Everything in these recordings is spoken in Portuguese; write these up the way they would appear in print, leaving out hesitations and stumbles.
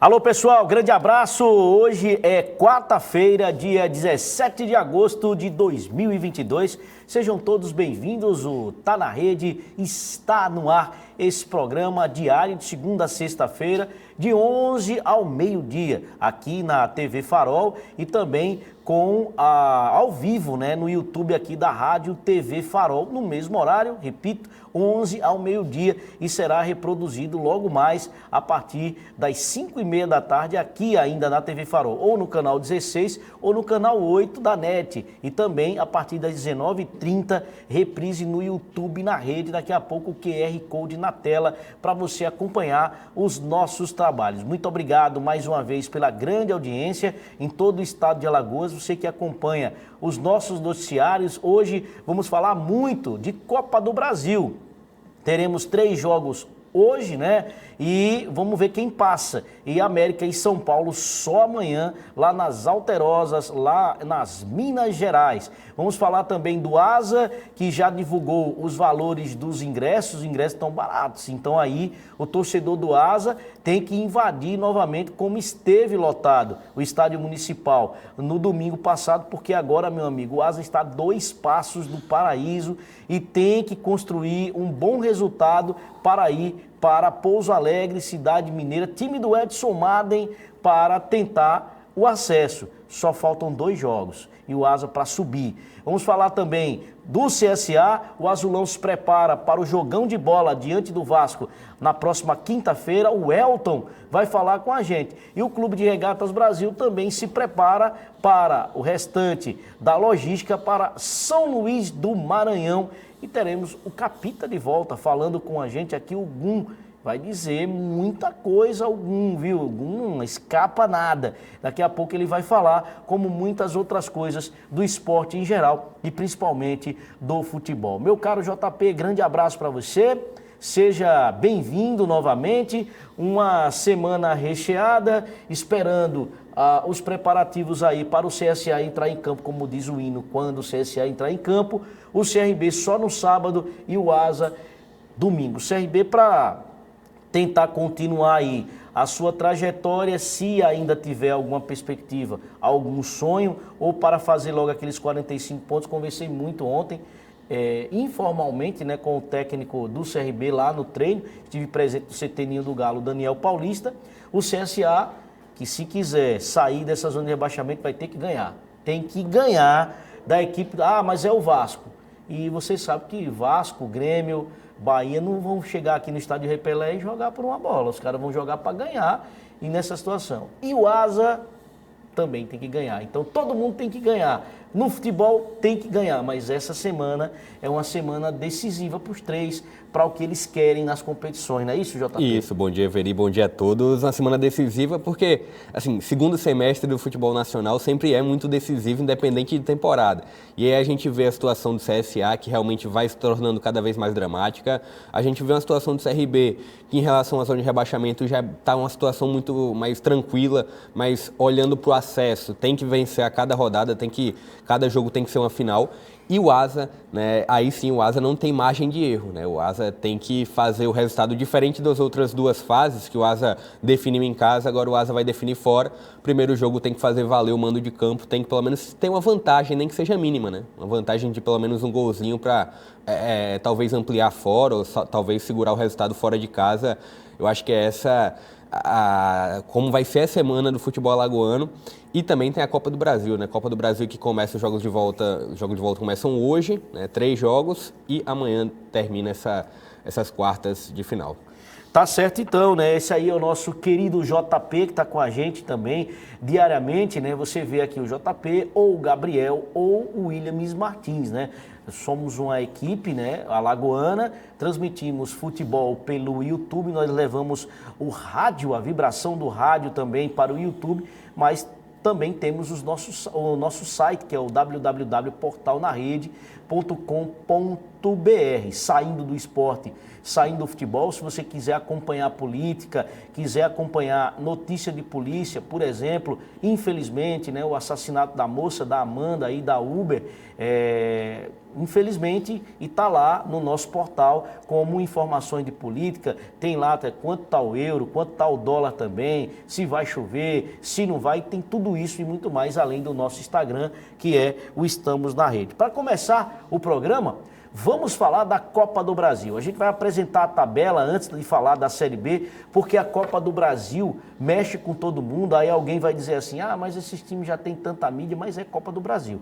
Alô pessoal, grande abraço. Hoje é quarta-feira, dia 17 de agosto de 2022. Sejam todos bem-vindos. O Tá na Rede está no ar. Esse programa diário de segunda a sexta-feira, de 11 ao meio-dia, aqui na TV Farol e também ao vivo, né, no YouTube aqui da Rádio TV Farol, no mesmo horário, repito, 11 ao meio-dia, e será reproduzido logo mais a partir das 5h30 da tarde aqui ainda na TV Farol, ou no canal 16 ou no canal 8 da NET, e também a partir das 19h30, reprise no YouTube na rede, daqui a pouco o QR Code na tela para você acompanhar os nossos trabalhos. Muito obrigado mais uma vez pela grande audiência em todo o estado de Alagoas, você que acompanha os nossos noticiários. Hoje vamos falar muito de Copa do Brasil. Teremos 3 jogos hoje, né? E vamos ver quem passa. E América e São Paulo só amanhã, lá nas Alterosas, lá nas Minas Gerais. Vamos falar também do Asa, que já divulgou os valores dos ingressos. Os ingressos estão baratos. Então aí o torcedor do Asa tem que invadir novamente, como esteve lotado o estádio municipal no domingo passado, porque agora, meu amigo, o Asa está a 2 passos do paraíso e tem que construir um bom resultado para ir para Pouso Alegre, cidade mineira, time do Edson Madden, para tentar o acesso. Só faltam 2 jogos e o Asa para subir. Vamos falar também do CSA. O Azulão se prepara para o jogão de bola diante do Vasco na próxima quinta-feira. O Elton vai falar com a gente. E o Clube de Regatas Brasil também se prepara para o restante da logística para São Luís do Maranhão. E teremos o Capita de volta falando com a gente aqui. O Gum vai dizer muita coisa, o Gum, viu? O Gum não escapa nada. Daqui a pouco ele vai falar, como muitas outras coisas do esporte em geral e principalmente do futebol. Meu caro JP, grande abraço para você. Seja bem-vindo novamente. Uma semana recheada, esperando os preparativos aí para o CSA entrar em campo, como diz o hino, quando o CSA entrar em campo. O CRB só no sábado e o Asa domingo. O CRB para tentar continuar aí a sua trajetória, se ainda tiver alguma perspectiva, algum sonho, ou para fazer logo aqueles 45 pontos. Conversei muito ontem, informalmente, né, com o técnico do CRB lá no treino. Estive presente no CT Ninho do Galo, Daniel Paulista. O CSA, que se quiser sair dessa zona de rebaixamento, vai ter que ganhar. Tem que ganhar da equipe. Mas é o Vasco. E vocês sabem que Vasco, Grêmio, Bahia não vão chegar aqui no estádio Repelé e jogar por uma bola. Os caras vão jogar para ganhar, e nessa situação. E o Asa também tem que ganhar. Então todo mundo tem que ganhar. No futebol tem que ganhar, mas essa semana é uma semana decisiva para os 3, para o que eles querem nas competições, não é isso, JP? Isso, bom dia, Veri, bom dia a todos. Uma semana decisiva porque, assim, segundo semestre do futebol nacional sempre é muito decisivo, independente de temporada. E aí a gente vê a situação do CSA, que realmente vai se tornando cada vez mais dramática. A gente vê uma situação do CRB, que em relação à zona de rebaixamento já está uma situação muito mais tranquila, mas olhando para o acesso, tem que vencer a cada rodada, cada jogo tem que ser uma final. E o Asa, né, aí sim o Asa não tem margem de erro, né? O Asa tem que fazer o resultado diferente das outras 2 fases que o Asa definiu em casa, agora o Asa vai definir fora. Primeiro jogo tem que fazer valer o mando de campo, tem que pelo menos ter uma vantagem, nem que seja mínima, né? Uma vantagem de pelo menos um golzinho para talvez ampliar fora ou talvez segurar o resultado fora de casa. Eu acho que é essa como vai ser a semana do futebol alagoano. E também tem a Copa do Brasil, né? Copa do Brasil que começa os jogos de volta começam hoje, né? 3 jogos, e amanhã termina essas quartas de final. Tá certo então, né? Esse aí é o nosso querido JP, que está com a gente também diariamente, né? Você vê aqui o JP, ou o Gabriel, ou o Williams Martins, né? Somos uma equipe, né, alagoana, transmitimos futebol pelo YouTube, nós levamos o rádio, a vibração do rádio também para o YouTube, mas também temos o nosso site, que é o www.portalnarede.com.br. saindo do esporte, saindo do futebol. Se você quiser acompanhar a política, quiser acompanhar notícia de polícia, por exemplo, infelizmente, né, o assassinato da moça, da Amanda aí da Uber, infelizmente, e está lá no nosso portal como informações de política, tem lá até quanto está o euro, quanto está o dólar também, se vai chover, se não vai, tem tudo isso e muito mais além do nosso Instagram, que é o Estamos na Rede. Para começar o programa, vamos falar da Copa do Brasil. A gente vai apresentar a tabela antes de falar da Série B, porque a Copa do Brasil mexe com todo mundo, aí alguém vai dizer assim, mas esses times já têm tanta mídia, mas é Copa do Brasil.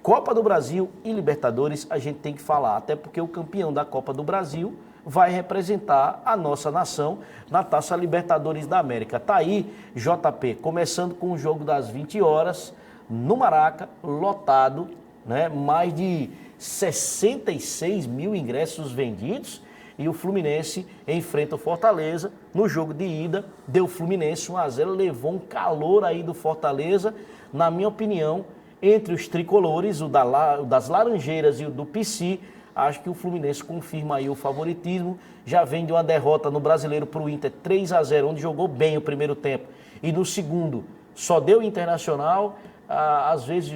Copa do Brasil e Libertadores a gente tem que falar, até porque o campeão da Copa do Brasil vai representar a nossa nação na Taça Libertadores da América. Tá aí, JP, começando com o jogo das 20 horas, no Maraca, lotado, né? Mais de 66 mil ingressos vendidos, e o Fluminense enfrenta o Fortaleza. No jogo de ida, deu Fluminense 1-0, levou um calor aí do Fortaleza, na minha opinião. Entre os tricolores, o das Laranjeiras e o do PC, acho que o Fluminense confirma aí o favoritismo. Já vem de uma derrota no Brasileiro para o Inter 3-0, onde jogou bem o primeiro tempo. E no segundo, só deu Internacional. Às vezes,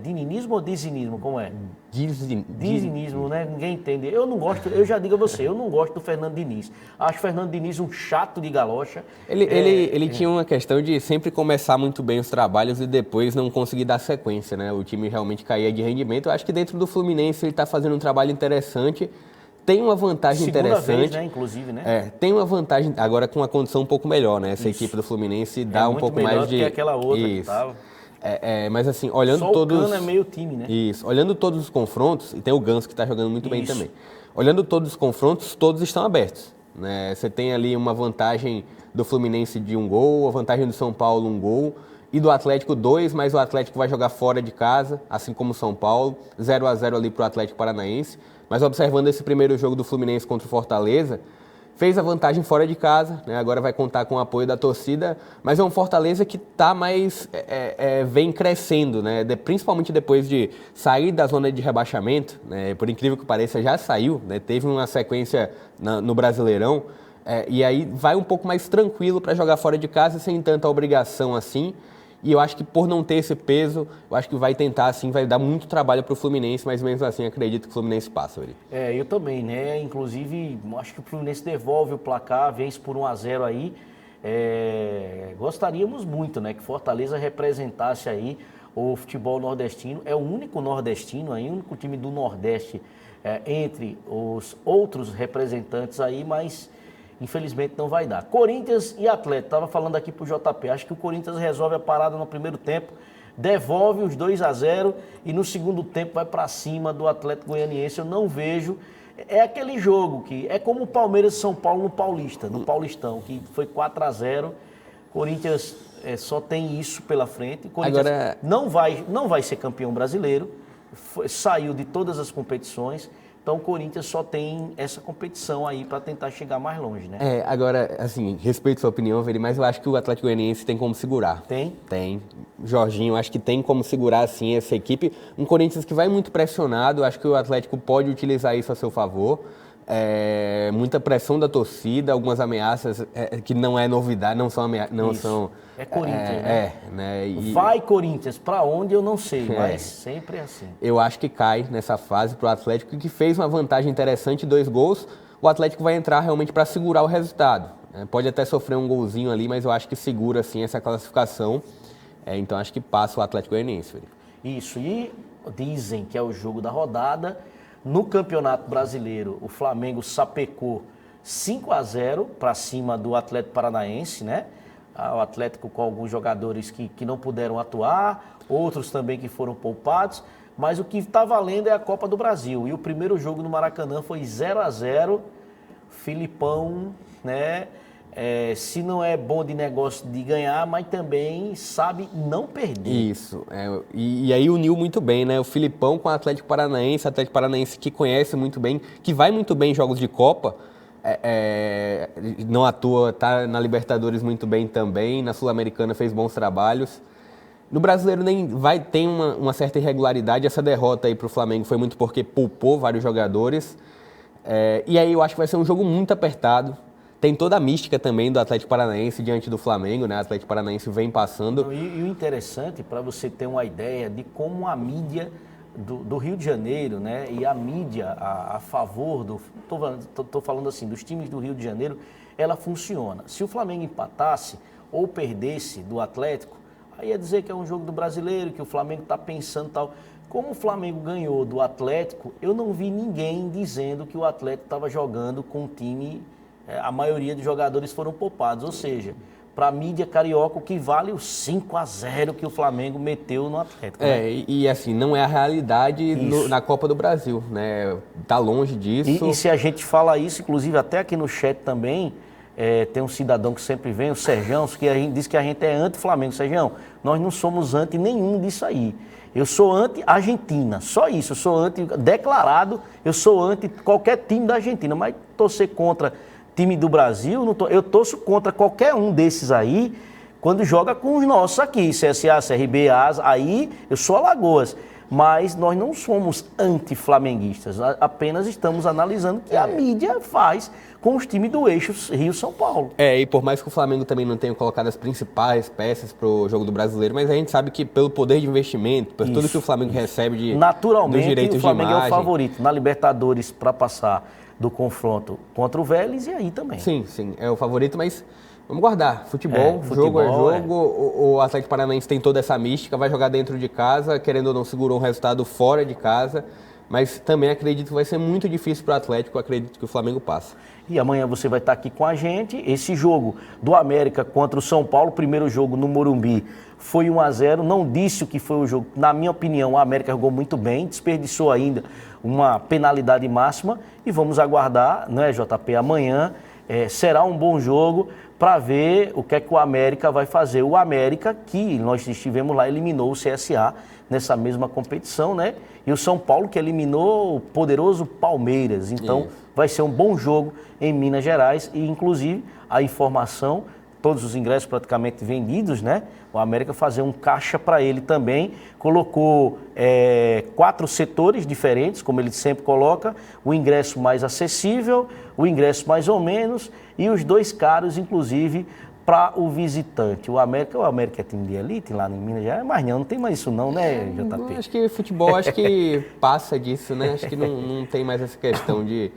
dininismo ou dizinismo, como é? Dizinismo, né? Ninguém entende. Eu não gosto, eu já digo a você, eu não gosto do Fernando Diniz. Acho o Fernando Diniz um chato de galocha. Ele tinha uma questão de sempre começar muito bem os trabalhos e depois não conseguir dar sequência, né? O time realmente caía de rendimento. Eu acho que dentro do Fluminense ele está fazendo um trabalho interessante. Tem uma vantagem interessante. Segunda vez, né? Inclusive, né? Tem uma vantagem, agora com uma condição um pouco melhor, né? Essa equipe do Fluminense dá um pouco mais de... que aquela outra que tava. Mas assim, olhando só todos... o Cano é meio time, né? Isso, olhando todos os confrontos, e tem o Ganso que está jogando muito bem também. Olhando todos os confrontos, todos estão abertos, né? Você tem ali uma vantagem do Fluminense de 1 gol, a vantagem do São Paulo 1 gol, e do Atlético 2, mas o Atlético vai jogar fora de casa, assim como o São Paulo, 0-0 ali para o Atlético Paranaense. Mas observando esse primeiro jogo do Fluminense contra o Fortaleza, fez a vantagem fora de casa, né? Agora vai contar com o apoio da torcida, mas é um Fortaleza que tá mais, vem crescendo, né? Principalmente depois de sair da zona de rebaixamento, né? Por incrível que pareça, já saiu, né? Teve uma sequência no Brasileirão, e aí vai um pouco mais tranquilo para jogar fora de casa, sem tanta obrigação assim. E eu acho que por não ter esse peso, eu acho que vai tentar, assim, vai dar muito trabalho para o Fluminense, mas mesmo assim acredito que o Fluminense passa. Eu também, né? Inclusive, acho que o Fluminense devolve o placar, vence por 1-0 aí. Gostaríamos muito, né, que Fortaleza representasse aí o futebol nordestino. É o único nordestino aí, o único time do Nordeste entre os outros representantes aí, mas... infelizmente não vai dar. Corinthians e Atlético, estava falando aqui pro JP, acho que o Corinthians resolve a parada no primeiro tempo, devolve os 2-0 e no segundo tempo vai para cima do Atlético Goianiense. Eu não vejo, é aquele jogo que é como o Palmeiras e São Paulo no Paulistão, que foi 4-0, Corinthians só tem isso pela frente, Corinthians agora... não vai ser campeão brasileiro, saiu de todas as competições. Então o Corinthians só tem essa competição aí para tentar chegar mais longe, né? Agora, assim, respeito sua opinião, Veri, mas eu acho que o Atlético Goianiense tem como segurar. Tem? Tem. Jorginho, acho que tem como segurar, assim, essa equipe. Um Corinthians que vai muito pressionado, acho que o Atlético pode utilizar isso a seu favor. Muita pressão da torcida, algumas ameaças que não é novidade, não são ameaças, não são... É Corinthians, né? Vai Corinthians, para onde eu não sei, mas sempre é assim. Eu acho que cai nessa fase para o Atlético, que fez uma vantagem interessante, 2 gols. O Atlético vai entrar realmente para segurar o resultado. Pode até sofrer um golzinho ali, mas eu acho que segura assim essa classificação. Então acho que passa o Atlético Goianiense. Isso, e dizem que é o jogo da rodada. No Campeonato Brasileiro, o Flamengo sapecou 5-0 para cima do Atlético Paranaense, né? O Atlético com alguns jogadores que não puderam atuar, outros também que foram poupados, mas o que está valendo é a Copa do Brasil. E o primeiro jogo no Maracanã foi 0-0, Filipão, né? Se não é bom de negócio de ganhar, mas também sabe não perder. Isso, e aí uniu muito bem, né? O Filipão com o Atlético Paranaense que conhece muito bem, que vai muito bem em jogos de Copa, não atua, tá na Libertadores muito bem também, na Sul-Americana fez bons trabalhos. No Brasileiro tem uma certa irregularidade. Essa derrota aí para o Flamengo foi muito porque poupou vários jogadores. E aí eu acho que vai ser um jogo muito apertado. Tem toda a mística também do Atlético Paranaense diante do Flamengo, né? O Atlético Paranaense vem passando. E o interessante, para você ter uma ideia de como a mídia do Rio de Janeiro, né? E a mídia a favor do... Estou falando assim, dos times do Rio de Janeiro, ela funciona. Se o Flamengo empatasse ou perdesse do Atlético, aí ia dizer que é um jogo do Brasileiro, que o Flamengo está pensando tal. Como o Flamengo ganhou do Atlético, eu não vi ninguém dizendo que o Atlético estava jogando com um time... A maioria dos jogadores foram poupados, ou seja, para a mídia carioca o que vale o 5-0 que o Flamengo meteu no Atlético. Né? E assim, não é a realidade na Copa do Brasil, né? Tá longe disso. E se a gente fala isso, inclusive até aqui no chat também, tem um cidadão que sempre vem, o Serjão, que a gente diz que a gente é anti-Flamengo. Serjão, nós não somos anti nenhum disso aí. Eu sou anti-Argentina, só isso, eu sou anti-declarado, eu sou anti qualquer time da Argentina, mas torcer contra time do Brasil, eu torço contra qualquer um desses aí, quando joga com os nossos aqui, CSA, CRB, ASA, aí eu sou Alagoas. Mas nós não somos anti-flamenguistas, apenas estamos analisando o que a mídia faz com os times do eixo Rio-São Paulo. E por mais que o Flamengo também não tenha colocado as principais peças para o jogo do Brasileiro, mas a gente sabe que pelo poder de investimento, por tudo que o Flamengo recebe de naturalmente, dos direitos o Flamengo de imagem, é o favorito na Libertadores para passar do confronto contra o Vélez e aí também. Sim, é o favorito, mas vamos guardar. Futebol, jogo é jogo. O Atlético Paranaense tem toda essa mística, vai jogar dentro de casa, querendo ou não, segurou um resultado fora de casa, mas também acredito que vai ser muito difícil para o Atlético, acredito que o Flamengo passa. E amanhã você vai estar aqui com a gente. Esse jogo do América contra o São Paulo, primeiro jogo no Morumbi, foi 1-0. Não disse o que foi o jogo. Na minha opinião, o América jogou muito bem, desperdiçou ainda uma penalidade máxima. E vamos aguardar, né, JP? Amanhã será um bom jogo para ver o que é que o América vai fazer. O América, que nós estivemos lá, eliminou o CSA nessa mesma competição, né? E o São Paulo, que eliminou o poderoso Palmeiras. Então, vai ser um bom jogo em Minas Gerais. E, inclusive, a informação, todos os ingressos praticamente vendidos, né? O América fazer um caixa para ele também. Colocou 4 setores diferentes, como ele sempre coloca. O ingresso mais acessível, o ingresso mais ou menos e os 2 caros, inclusive, para o visitante. O América é time de elite lá em Minas Gerais, mas não tem mais isso não, né, JP? Acho que futebol, passa disso, né? Acho que não tem mais essa questão de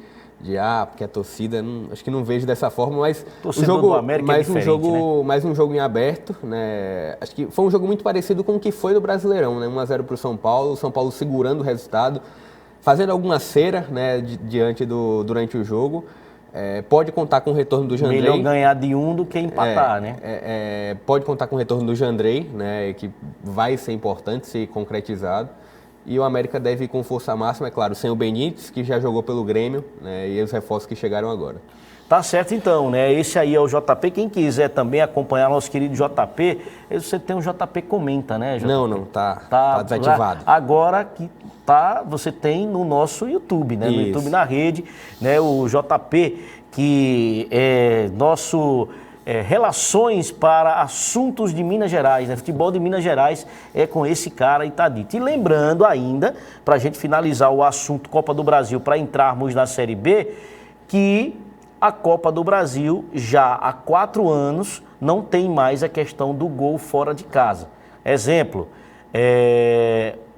porque a torcida, acho que não vejo dessa forma, mas o jogo do América mais um jogo em aberto, né? Acho que foi um jogo muito parecido com o que foi do Brasileirão, né? 1-0 para o São Paulo segurando o resultado, fazendo alguma cera, né, durante o jogo. Pode contar com o retorno do Jandrei. Melhor ganhar de um do que empatar, né? Pode contar com o retorno do Jandrei, né, que vai ser importante ser concretizado. E o América deve ir com força máxima, é claro, sem o Benítez, que já jogou pelo Grêmio, né, e os reforços que chegaram agora. Tá certo então, né? Esse aí é o JP. Quem quiser também acompanhar nosso querido JP, você tem um JP Comenta, né, JP? Não, tá desativado. Agora que você tem no nosso YouTube, né? No YouTube na rede, né? O JP, que é nosso Relações para Assuntos de Minas Gerais, né? Futebol de Minas Gerais é com esse cara e tá dito. E lembrando ainda, para a gente finalizar o assunto Copa do Brasil, para entrarmos na Série B, que a Copa do Brasil já há 4 anos não tem mais a questão do gol fora de casa. Exemplo,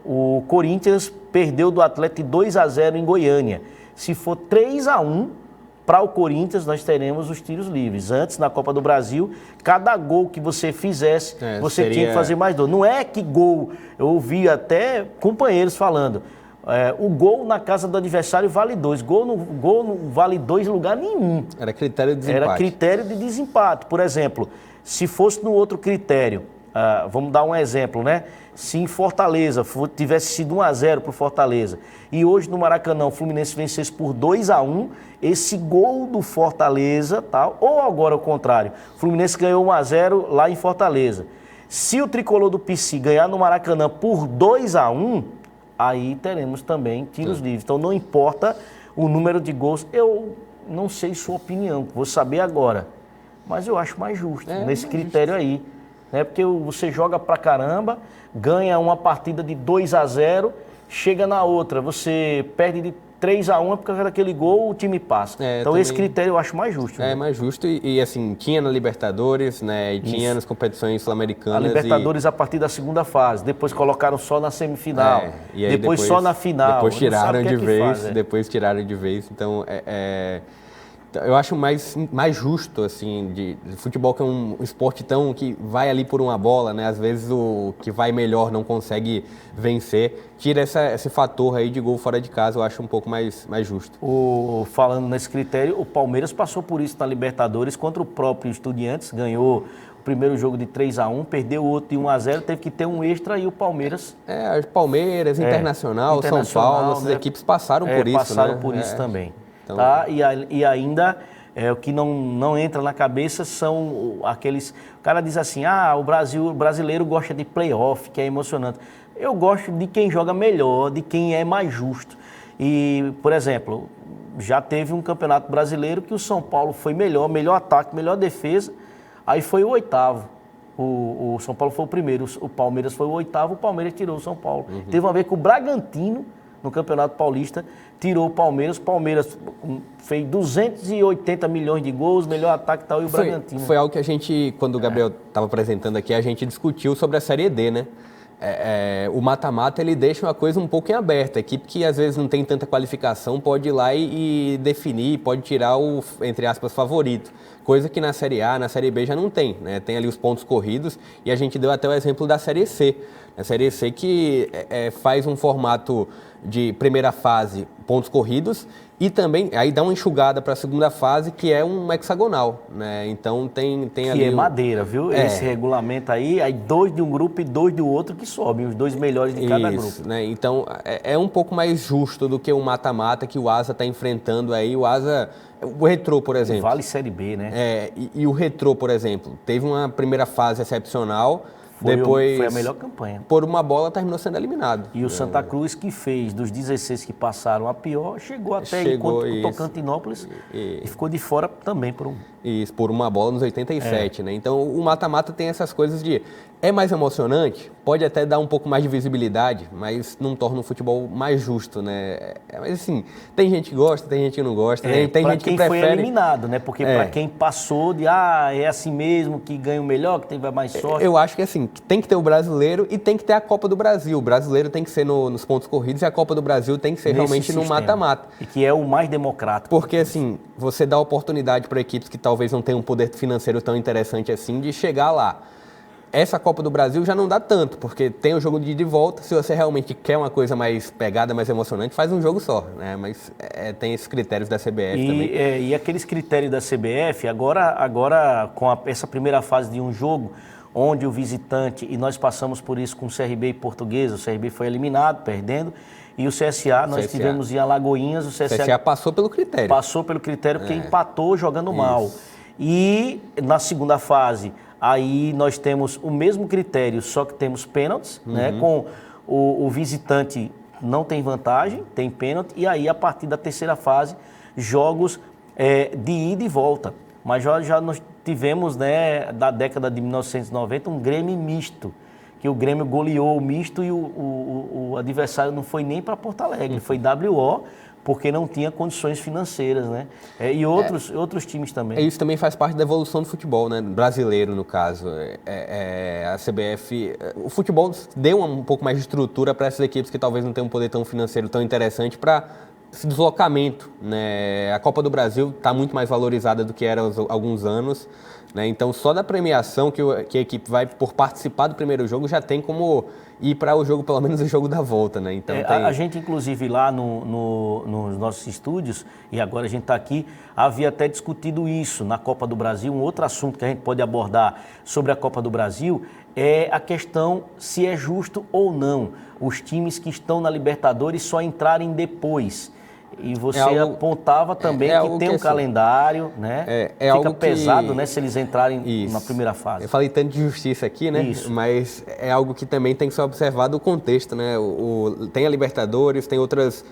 o Corinthians perdeu do Atlético de 2-0 em Goiânia. Se for 3-1 para o Corinthians, nós teremos os tiros livres. Antes, na Copa do Brasil, cada gol que você fizesse, você tinha que fazer mais 2. Não é que gol, eu ouvi até companheiros falando, o gol na casa do adversário vale 2, gol não vale 2 em lugar nenhum. Era critério de desempate. Era critério de desempate. Por exemplo, se fosse no outro critério, vamos dar um exemplo, né? Se em Fortaleza tivesse sido 1-0 para o Fortaleza e hoje no Maracanã o Fluminense vencesse por 2-1, esse gol do Fortaleza, tal, ou agora o contrário, o Fluminense ganhou 1-0 lá em Fortaleza. Se o tricolor do PC ganhar no Maracanã por 2-1, aí teremos também tiros livres. Então não importa o número de gols. Eu não sei sua opinião, vou saber agora. Mas eu acho mais justo, nesse critério aí. né? Porque você joga pra caramba, ganha uma partida de 2-0, chega na outra, você perde de 3-1 por causa daquele gol, o time passa. Então também... esse critério eu acho mais justo. É mais justo e assim, tinha na Libertadores, né? E tinha nas competições sul-americanas. A Libertadores a partir da segunda fase, depois colocaram só na semifinal, e aí depois só na final. Depois tiraram de vez, faz, depois tiraram de vez. Então, eu acho mais justo, assim, de futebol, que é um esporte tão que vai ali por uma bola, né? Às vezes o que vai melhor não consegue vencer. Tira esse fator aí de gol fora de casa, eu acho um pouco mais justo. Falando nesse critério, o Palmeiras passou por isso na Libertadores contra o próprio Estudiantes, ganhou o primeiro jogo de 3-1, perdeu o outro de 1-0, teve que ter um extra e o Palmeiras... Palmeiras, Internacional, São Paulo, essas equipes passaram por isso, passaram por isso também. Então... Tá? E ainda, o que não entra na cabeça são aqueles... O cara diz assim, o brasileiro gosta de playoff, que é emocionante. Eu gosto de quem joga melhor, de quem é mais justo. E, por exemplo, já teve um campeonato brasileiro que o São Paulo foi melhor ataque, melhor defesa, aí foi o 8º. O São Paulo foi o primeiro, o Palmeiras foi o 8º, o Palmeiras tirou o São Paulo. Teve uma vez que o Bragantino, no Campeonato Paulista, tirou o Palmeiras fez 280 milhões de gols, melhor ataque e tal, e o Bragantino. Foi algo que a gente, quando o Gabriel estava apresentando aqui, a gente discutiu sobre a Série D, né? O mata-mata, ele deixa uma coisa um pouco em aberto. A equipe que às vezes não tem tanta qualificação pode ir lá e definir, pode tirar o, entre aspas, favorito. Coisa que na Série A, na Série B já não tem, né? Tem ali os pontos corridos e a gente deu até o exemplo da Série C. A Série C que faz um formato de primeira fase, pontos corridos, e também aí dá uma enxugada para a segunda fase, que é um hexagonal, né? Então tem ali... Que é madeira, viu? Esse regulamento aí 2 de um grupo e 2 do outro que sobem, os 2 melhores de cada grupo. Né? Então é um pouco mais justo do que o mata-mata que o Asa está enfrentando aí. O Retrô, por exemplo. Vale Série B, né? E o Retrô, por exemplo, teve uma primeira fase excepcional. Foi a melhor campanha. Por uma bola, terminou sendo eliminado. E o Santa Cruz, que fez dos 16 que passaram a pior, chegou enquanto o Tocantinópolis e ficou de fora também por um. Isso, por uma bola nos 87, né? Então o mata-mata tem essas coisas de... É mais emocionante, pode até dar um pouco mais de visibilidade, mas não torna o futebol mais justo, né? Mas assim, tem gente que gosta, tem gente que não gosta, tem gente que prefere... Para quem foi eliminado, né? Porque para quem passou de, é assim mesmo, que ganha o melhor, que tem mais sorte. Eu acho que assim, tem que ter o brasileiro e tem que ter a Copa do Brasil. O brasileiro tem que ser nos pontos corridos e a Copa do Brasil tem que ser realmente no mata-mata. E que é o mais democrático. Porque assim, você dá oportunidade para equipes que talvez não tenham um poder financeiro tão interessante assim de chegar lá. Essa Copa do Brasil já não dá tanto, porque tem o jogo de ida e volta. Se você realmente quer uma coisa mais pegada, mais emocionante, faz um jogo só, né? Mas tem esses critérios da CBF também. E aqueles critérios da CBF, agora com essa primeira fase de um jogo, onde o visitante, e nós passamos por isso com o CRB e Portuguesa, o CRB foi eliminado, perdendo, e o CSA, nós tivemos em Alagoinhas, o CSA passou pelo critério. Passou pelo critério porque empatou jogando mal. E na segunda fase... Aí nós temos o mesmo critério, só que temos pênaltis, né? Com o visitante não tem vantagem, tem pênalti. E aí, a partir da terceira fase, jogos de ida e volta. Mas já nós tivemos, né, da década de 1990, um Grêmio misto. Que o Grêmio goleou o misto e o adversário não foi nem para Porto Alegre, foi WO. Porque não tinha condições financeiras, né? E outros times também. Isso também faz parte da evolução do futebol, né? Brasileiro, no caso. A CBF... O futebol deu um pouco mais de estrutura para essas equipes que talvez não tenham um poder tão financeiro tão interessante para esse deslocamento, né? A Copa do Brasil está muito mais valorizada do que era há alguns anos, né? Então, só da premiação que a equipe vai por participar do primeiro jogo já tem como ir para o jogo, pelo menos o jogo da volta, né? Então, a gente, inclusive, lá nos nossos estúdios, e agora a gente está aqui, havia até discutido isso na Copa do Brasil. Um outro assunto que a gente pode abordar sobre a Copa do Brasil é a questão se é justo ou não os times que estão na Libertadores só entrarem depois. E você apontava também que tem um calendário, né? Fica pesado, né, se eles entrarem na primeira fase. Eu falei tanto de justiça aqui, né? Isso. Mas é algo que também tem que ser observado o contexto, né? Tem a Libertadores, tem outras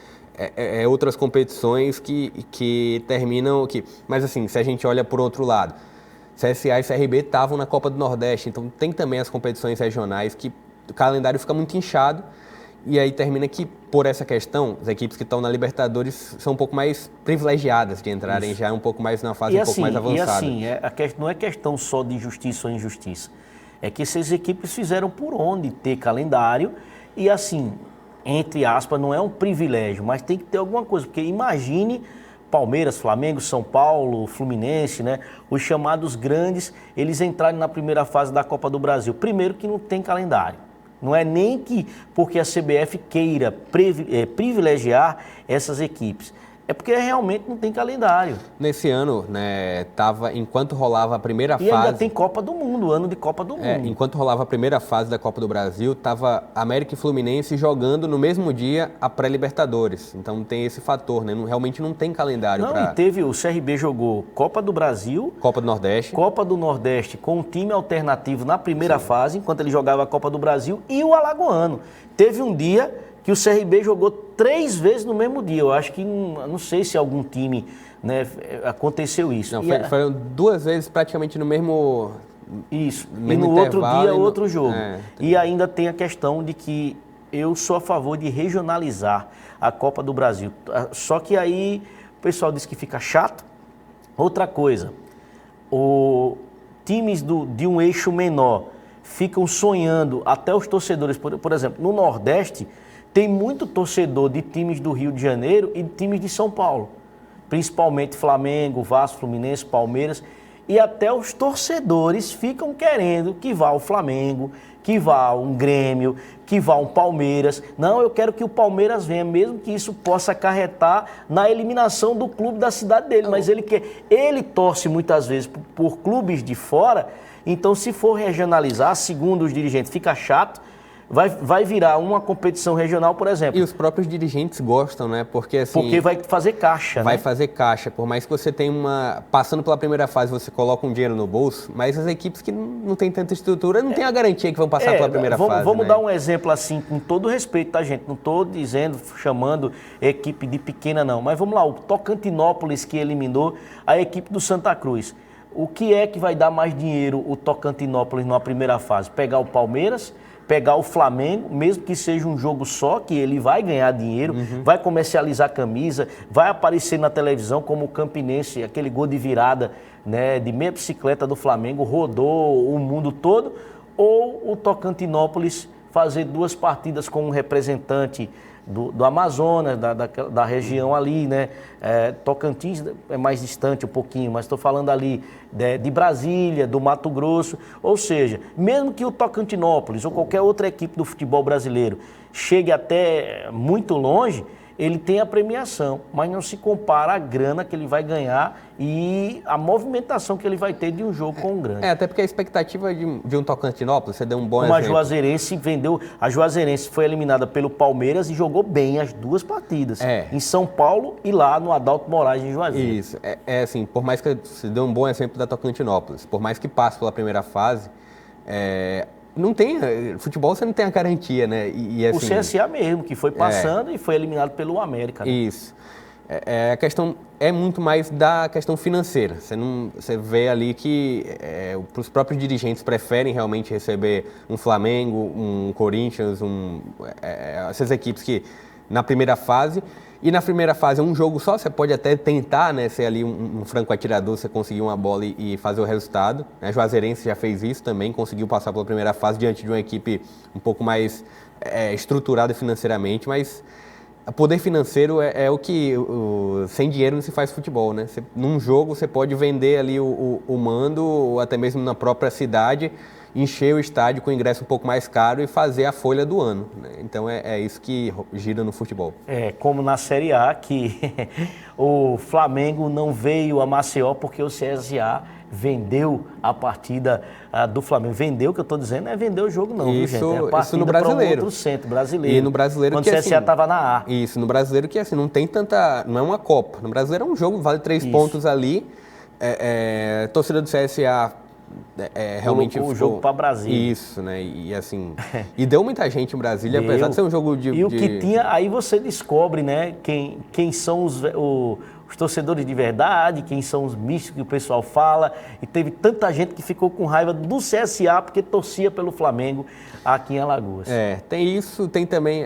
competições que terminam... Mas assim, se a gente olha por outro lado, CSA e CRB estavam na Copa do Nordeste, então tem também as competições regionais que o calendário fica muito inchado e aí termina que, por essa questão, as equipes que estão na Libertadores são um pouco mais privilegiadas de entrarem já um pouco mais na fase pouco mais avançada. E assim, não é questão só de justiça ou injustiça, é que essas equipes fizeram por onde ter calendário e assim, entre aspas, não é um privilégio, mas tem que ter alguma coisa, porque imagine Palmeiras, Flamengo, São Paulo, Fluminense, né? Os chamados grandes, eles entrarem na primeira fase da Copa do Brasil. Primeiro que não tem calendário. Não é nem que porque a CBF queira privilegiar essas equipes. É porque realmente não tem calendário. Nesse ano, né, enquanto rolava a primeira fase... E ainda tem Copa do Mundo, ano de Copa do Mundo. Enquanto rolava a primeira fase da Copa do Brasil, estava América e Fluminense jogando no mesmo dia a pré-Libertadores. Então tem esse fator, né? Realmente não tem calendário para... E teve, o CRB jogou Copa do Brasil... Copa do Nordeste. Copa do Nordeste com um time alternativo na primeira fase, enquanto ele jogava a Copa do Brasil, e o Alagoano. Teve um dia que o CRB jogou 3 vezes no mesmo dia. Eu acho que, não sei se algum time, né, aconteceu isso. Não, foram 2 vezes praticamente no mesmo... Isso, e no outro dia outro jogo. E ainda tem a questão de que eu sou a favor de regionalizar a Copa do Brasil. Só que aí o pessoal diz que fica chato. Outra coisa, times de um eixo menor ficam sonhando, até os torcedores, por exemplo, no Nordeste, tem muito torcedor de times do Rio de Janeiro e de times de São Paulo. Principalmente Flamengo, Vasco, Fluminense, Palmeiras. E até os torcedores ficam querendo que vá o Flamengo, que vá um Grêmio, que vá um Palmeiras. Não, eu quero que o Palmeiras venha, mesmo que isso possa acarretar na eliminação do clube da cidade dele. Mas ele torce muitas vezes por clubes de fora. Então, se for regionalizar, segundo os dirigentes, fica chato. Vai virar uma competição regional, por exemplo. E os próprios dirigentes gostam, né? Porque assim... Porque vai fazer caixa, Vai fazer caixa. Por mais que você tenha passando pela primeira fase, você coloca um dinheiro no bolso, mas as equipes que não têm tanta estrutura, não tem a garantia que vão passar pela primeira fase. Vamos né? dar um exemplo assim, com todo respeito, tá, gente? Não estou chamando equipe de pequena, não. Mas vamos lá, o Tocantinópolis que eliminou a equipe do Santa Cruz. O que é que vai dar mais dinheiro o Tocantinópolis na primeira fase? Pegar o Palmeiras, pegar o Flamengo, mesmo que seja um jogo só, que ele vai ganhar dinheiro, vai comercializar camisa, vai aparecer na televisão como o Campinense, aquele gol de virada, né, de meia bicicleta do Flamengo, rodou o mundo todo, ou o Tocantinópolis fazer 2 partidas com um representante do Amazonas, da região ali, né? Tocantins é mais distante um pouquinho, mas estou falando ali de Brasília, do Mato Grosso. Ou seja, mesmo que o Tocantinópolis ou qualquer outra equipe do futebol brasileiro chegue até muito longe, ele tem a premiação, mas não se compara a grana que ele vai ganhar e a movimentação que ele vai ter de um jogo com um grande. Até porque a expectativa de um Tocantinópolis, você deu um bom exemplo. exemplo. A Juazeirense foi eliminada pelo Palmeiras e jogou bem as 2 partidas, em São Paulo e lá no Adalto Moraes, em Juazeiro. Isso, assim, por mais que você deu um bom exemplo da Tocantinópolis, por mais que passe pela primeira fase, não tem, futebol você não tem a garantia, né? O CSA mesmo, que foi passando e foi eliminado pelo América. Né? Isso. A questão é muito mais da questão financeira. Você vê ali que os próprios dirigentes preferem realmente receber um Flamengo, um Corinthians, essas equipes que na primeira fase. E na primeira fase é um jogo só, você pode até tentar, né, ser ali um franco atirador, você conseguir uma bola e fazer o resultado. A Juazeirense já fez isso também, conseguiu passar pela primeira fase diante de uma equipe um pouco mais estruturada financeiramente, mas o poder financeiro é o que sem dinheiro não se faz futebol, né? Num jogo você pode vender ali o mando, ou até mesmo na própria cidade, encher o estádio com ingresso um pouco mais caro e fazer a folha do ano. Né? Então é isso que gira no futebol. Como na Série A, que o Flamengo não veio a Maceió porque o CSA vendeu a partida do Flamengo. Vendeu, o que eu estou dizendo, não é vender o jogo não, viu, gente? É a partida isso no brasileiro. Para outro centro brasileiro. E no brasileiro quando que o CSA estava na A. Isso, no brasileiro que assim, não tem tanta... Não é uma Copa. No brasileiro é um jogo, vale 3 pontos ali. Torcida do CSA realmente colocou o jogo para Brasília. Isso, né? E assim, e deu muita gente em Brasília, apesar de ser um jogo de... E o que tinha, aí você descobre, né, quem são os torcedores de verdade, quem são os místicos que o pessoal fala, e teve tanta gente que ficou com raiva do CSA porque torcia pelo Flamengo aqui em Alagoas. Tem isso, tem também,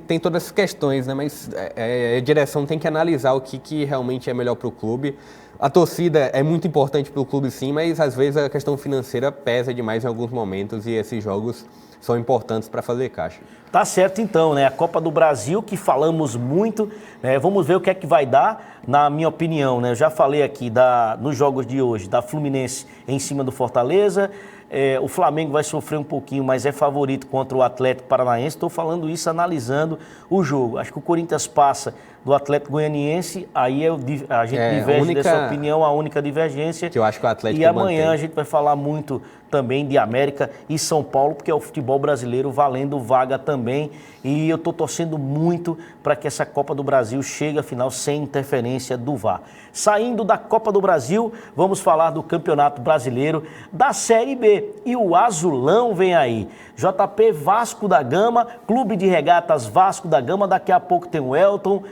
tem todas essas questões, né, mas a direção tem que analisar o que realmente é melhor para o clube. A torcida é muito importante para o clube, sim, mas às vezes a questão financeira pesa demais em alguns momentos e esses jogos são importantes para fazer caixa. Tá certo então, né? A Copa do Brasil, que falamos muito, né? Vamos ver o que é que vai dar, na minha opinião, né? Eu já falei aqui nos jogos de hoje, da Fluminense em cima do Fortaleza. O Flamengo vai sofrer um pouquinho, mas é favorito contra o Atlético Paranaense. Estou falando isso analisando o jogo. Acho que o Corinthians passa do Atlético Goianiense, aí a gente diverge dessa opinião, a única divergência. Que eu acho que o Atlético E amanhã a gente vai falar muito também de América e São Paulo, porque é o futebol brasileiro valendo vaga também. E eu estou torcendo muito para que essa Copa do Brasil chegue à final sem interferência do VAR. Saindo da Copa do Brasil, vamos falar do Campeonato Brasileiro da Série B. E o Azulão vem aí. JP Vasco da Gama, Clube de Regatas Vasco da Gama, daqui a pouco tem o Elton.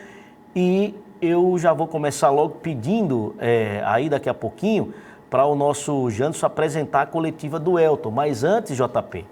E eu já vou começar logo pedindo, aí daqui a pouquinho, para o nosso Janderson apresentar a coletiva do Elton. Mas antes, JP,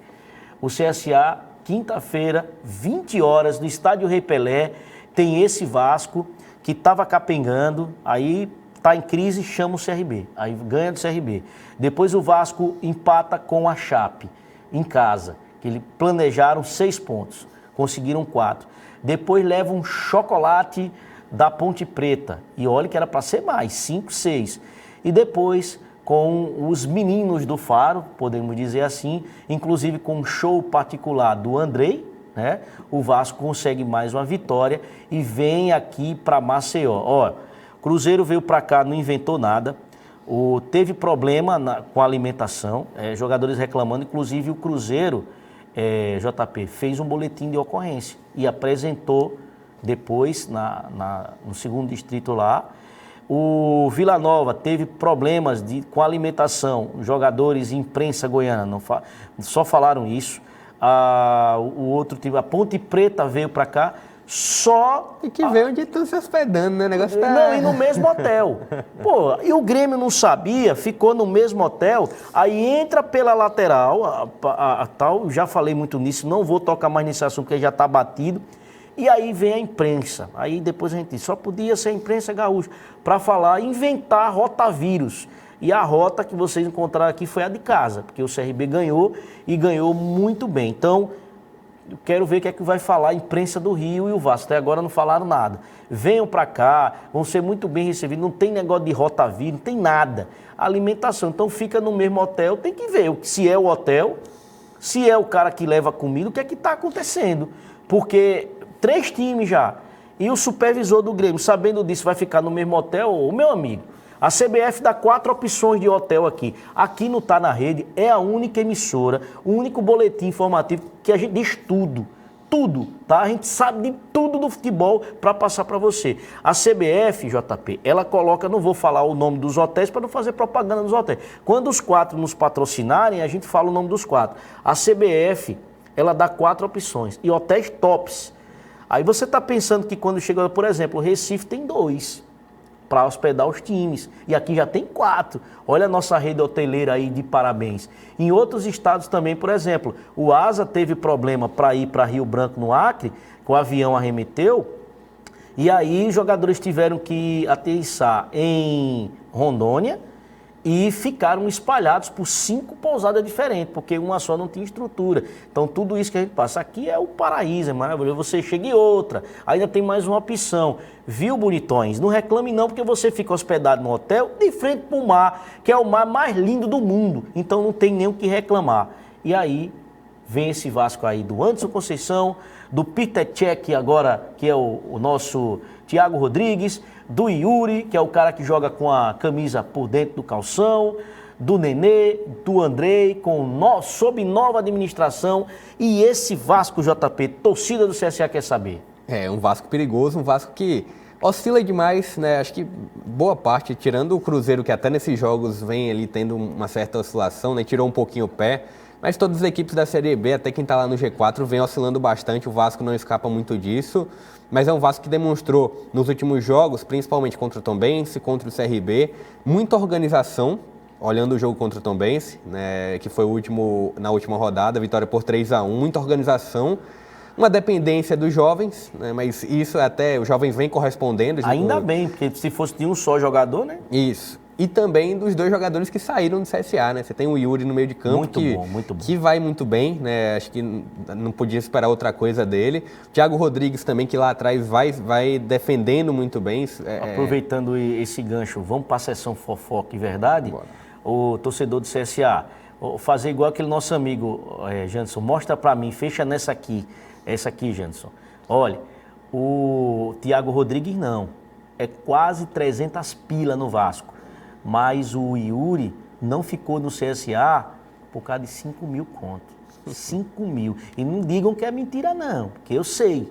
o CSA, quinta-feira, 20 horas, no Estádio Rei Pelé, tem esse Vasco que estava capengando, aí está em crise, chama o CRB, aí ganha do CRB. Depois o Vasco empata com a Chape, em casa, que eles planejaram 6 pontos, conseguiram 4. Depois leva um chocolate da Ponte Preta, e olha que era para ser mais, 5, 6. E depois, com os meninos do Faro, podemos dizer assim, inclusive com um show particular do Andrei, né? O Vasco consegue mais uma vitória e vem aqui para Maceió. Ó, Cruzeiro veio para cá, não inventou nada, teve problema com a alimentação, jogadores reclamando, inclusive o Cruzeiro, JP, fez um boletim de ocorrência e apresentou depois no segundo distrito lá. O Vila Nova teve problemas com a alimentação, jogadores e imprensa goiana só falaram isso. O outro time, a Ponte Preta veio para cá, só... E que veio onde estão se hospedando, né? O negócio tá... Não, e no mesmo hotel. Pô, e o Grêmio não sabia, ficou no mesmo hotel, aí entra pela lateral, tal, já falei muito nisso, não vou tocar mais nesse assunto porque já está batido. E aí vem a imprensa, aí depois a gente diz, só podia ser a imprensa gaúcha, para falar, inventar rotavírus. E a rota que vocês encontraram aqui foi a de casa, porque o CRB ganhou e ganhou muito bem. Então, eu quero ver o que é que vai falar a imprensa do Rio e o Vasco. Até agora não falaram nada. Venham para cá, vão ser muito bem recebidos, não tem negócio de rotavírus, não tem nada. Alimentação, então fica no mesmo hotel, tem que ver se é o hotel, se é o cara que leva comida, o que é que está acontecendo. Porque 3 times já, e o supervisor do Grêmio, sabendo disso, vai ficar no mesmo hotel, ô meu amigo. A CBF dá 4 opções de hotel aqui. Aqui no Tá na Rede é a única emissora, o único boletim informativo que a gente diz tudo, tá? A gente sabe de tudo do futebol para passar para você. A CBF, JP, ela coloca, não vou falar o nome dos hotéis para não fazer propaganda dos hotéis. Quando os 4 nos patrocinarem, a gente fala o nome dos 4. A CBF, ela dá 4 opções e hotéis tops. Aí você está pensando que quando chega, por exemplo, o Recife tem 2 para hospedar os times. E aqui já tem 4. Olha a nossa rede hoteleira aí de parabéns. Em outros estados também, por exemplo, o Asa teve problema para ir para Rio Branco, no Acre, que o avião arremeteu, e aí os jogadores tiveram que aterrissar em Rondônia e ficaram espalhados por 5 pousadas diferentes, porque uma só não tinha estrutura. Então tudo isso que a gente passa aqui é o paraíso, é maravilhoso. Você chega em outra, ainda tem mais uma opção. Viu, bonitões? Não reclame não, porque você fica hospedado no hotel de frente para o mar, que é o mar mais lindo do mundo. Então não tem nem o que reclamar. E aí vem esse Vasco aí do Anderson Conceição, do Peter Cech agora, que é o nosso Thiago Rodrigues, do Yuri, que é o cara que joga com a camisa por dentro do calção, do Nenê, do Andrei, sob nova administração. E esse Vasco, JP, torcida do CSA quer saber. É um Vasco perigoso, um Vasco que Oscila demais, né? Acho que boa parte, tirando o Cruzeiro, que até nesses jogos vem ali tendo uma certa oscilação, né? Tirou um pouquinho o pé. Mas todas as equipes da Série B, até quem está lá no G4, vem oscilando bastante. O Vasco não escapa muito disso. Mas é um Vasco que demonstrou nos últimos jogos, principalmente contra o Tombense, contra o CRB, muita organização. Olhando o jogo contra o Tombense, né, que foi na última rodada, vitória por 3-1, muita organização. Uma dependência dos jovens, né, mas isso até os jovens vêm correspondendo. Ainda bem, porque se fosse de um só jogador, né? Isso. E também dos dois jogadores que saíram do CSA, né? Você tem o Yuri no meio de campo, muito bom. Que vai muito bem, né? Acho que não podia esperar outra coisa dele. O Thiago Rodrigues também, que lá atrás vai defendendo muito bem. Aproveitando esse gancho, vamos para a sessão fofoca e verdade? Bora. O torcedor do CSA, fazer igual aquele nosso amigo, Janderson, mostra para mim, fecha nessa aqui, essa aqui, Janderson. Olha, o Thiago Rodrigues não, é quase 300 pila no Vasco, mas o Yuri não ficou no CSA por causa de 5 mil conto. 5 mil. E não digam que é mentira não, porque eu sei.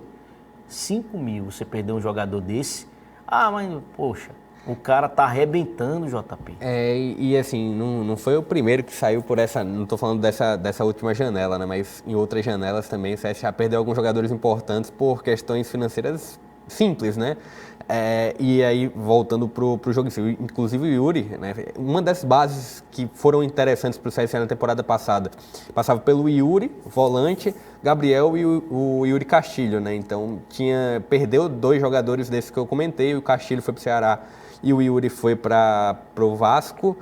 5 mil, você perder um jogador desse, mas poxa, o cara tá arrebentando, JP. E assim, não foi o primeiro que saiu por essa, não estou falando dessa última janela, né? Mas em outras janelas também o CSA perdeu alguns jogadores importantes por questões financeiras simples, né? E aí, voltando pro jogo em si, inclusive o Yuri, né? Uma das bases que foram interessantes para o CSA na temporada passada, passava pelo Yuri, volante, Gabriel e o Yuri Castilho, né? Então, perdeu 2 jogadores desses que eu comentei, o Castilho foi para o Ceará e o Yuri foi para o Vasco.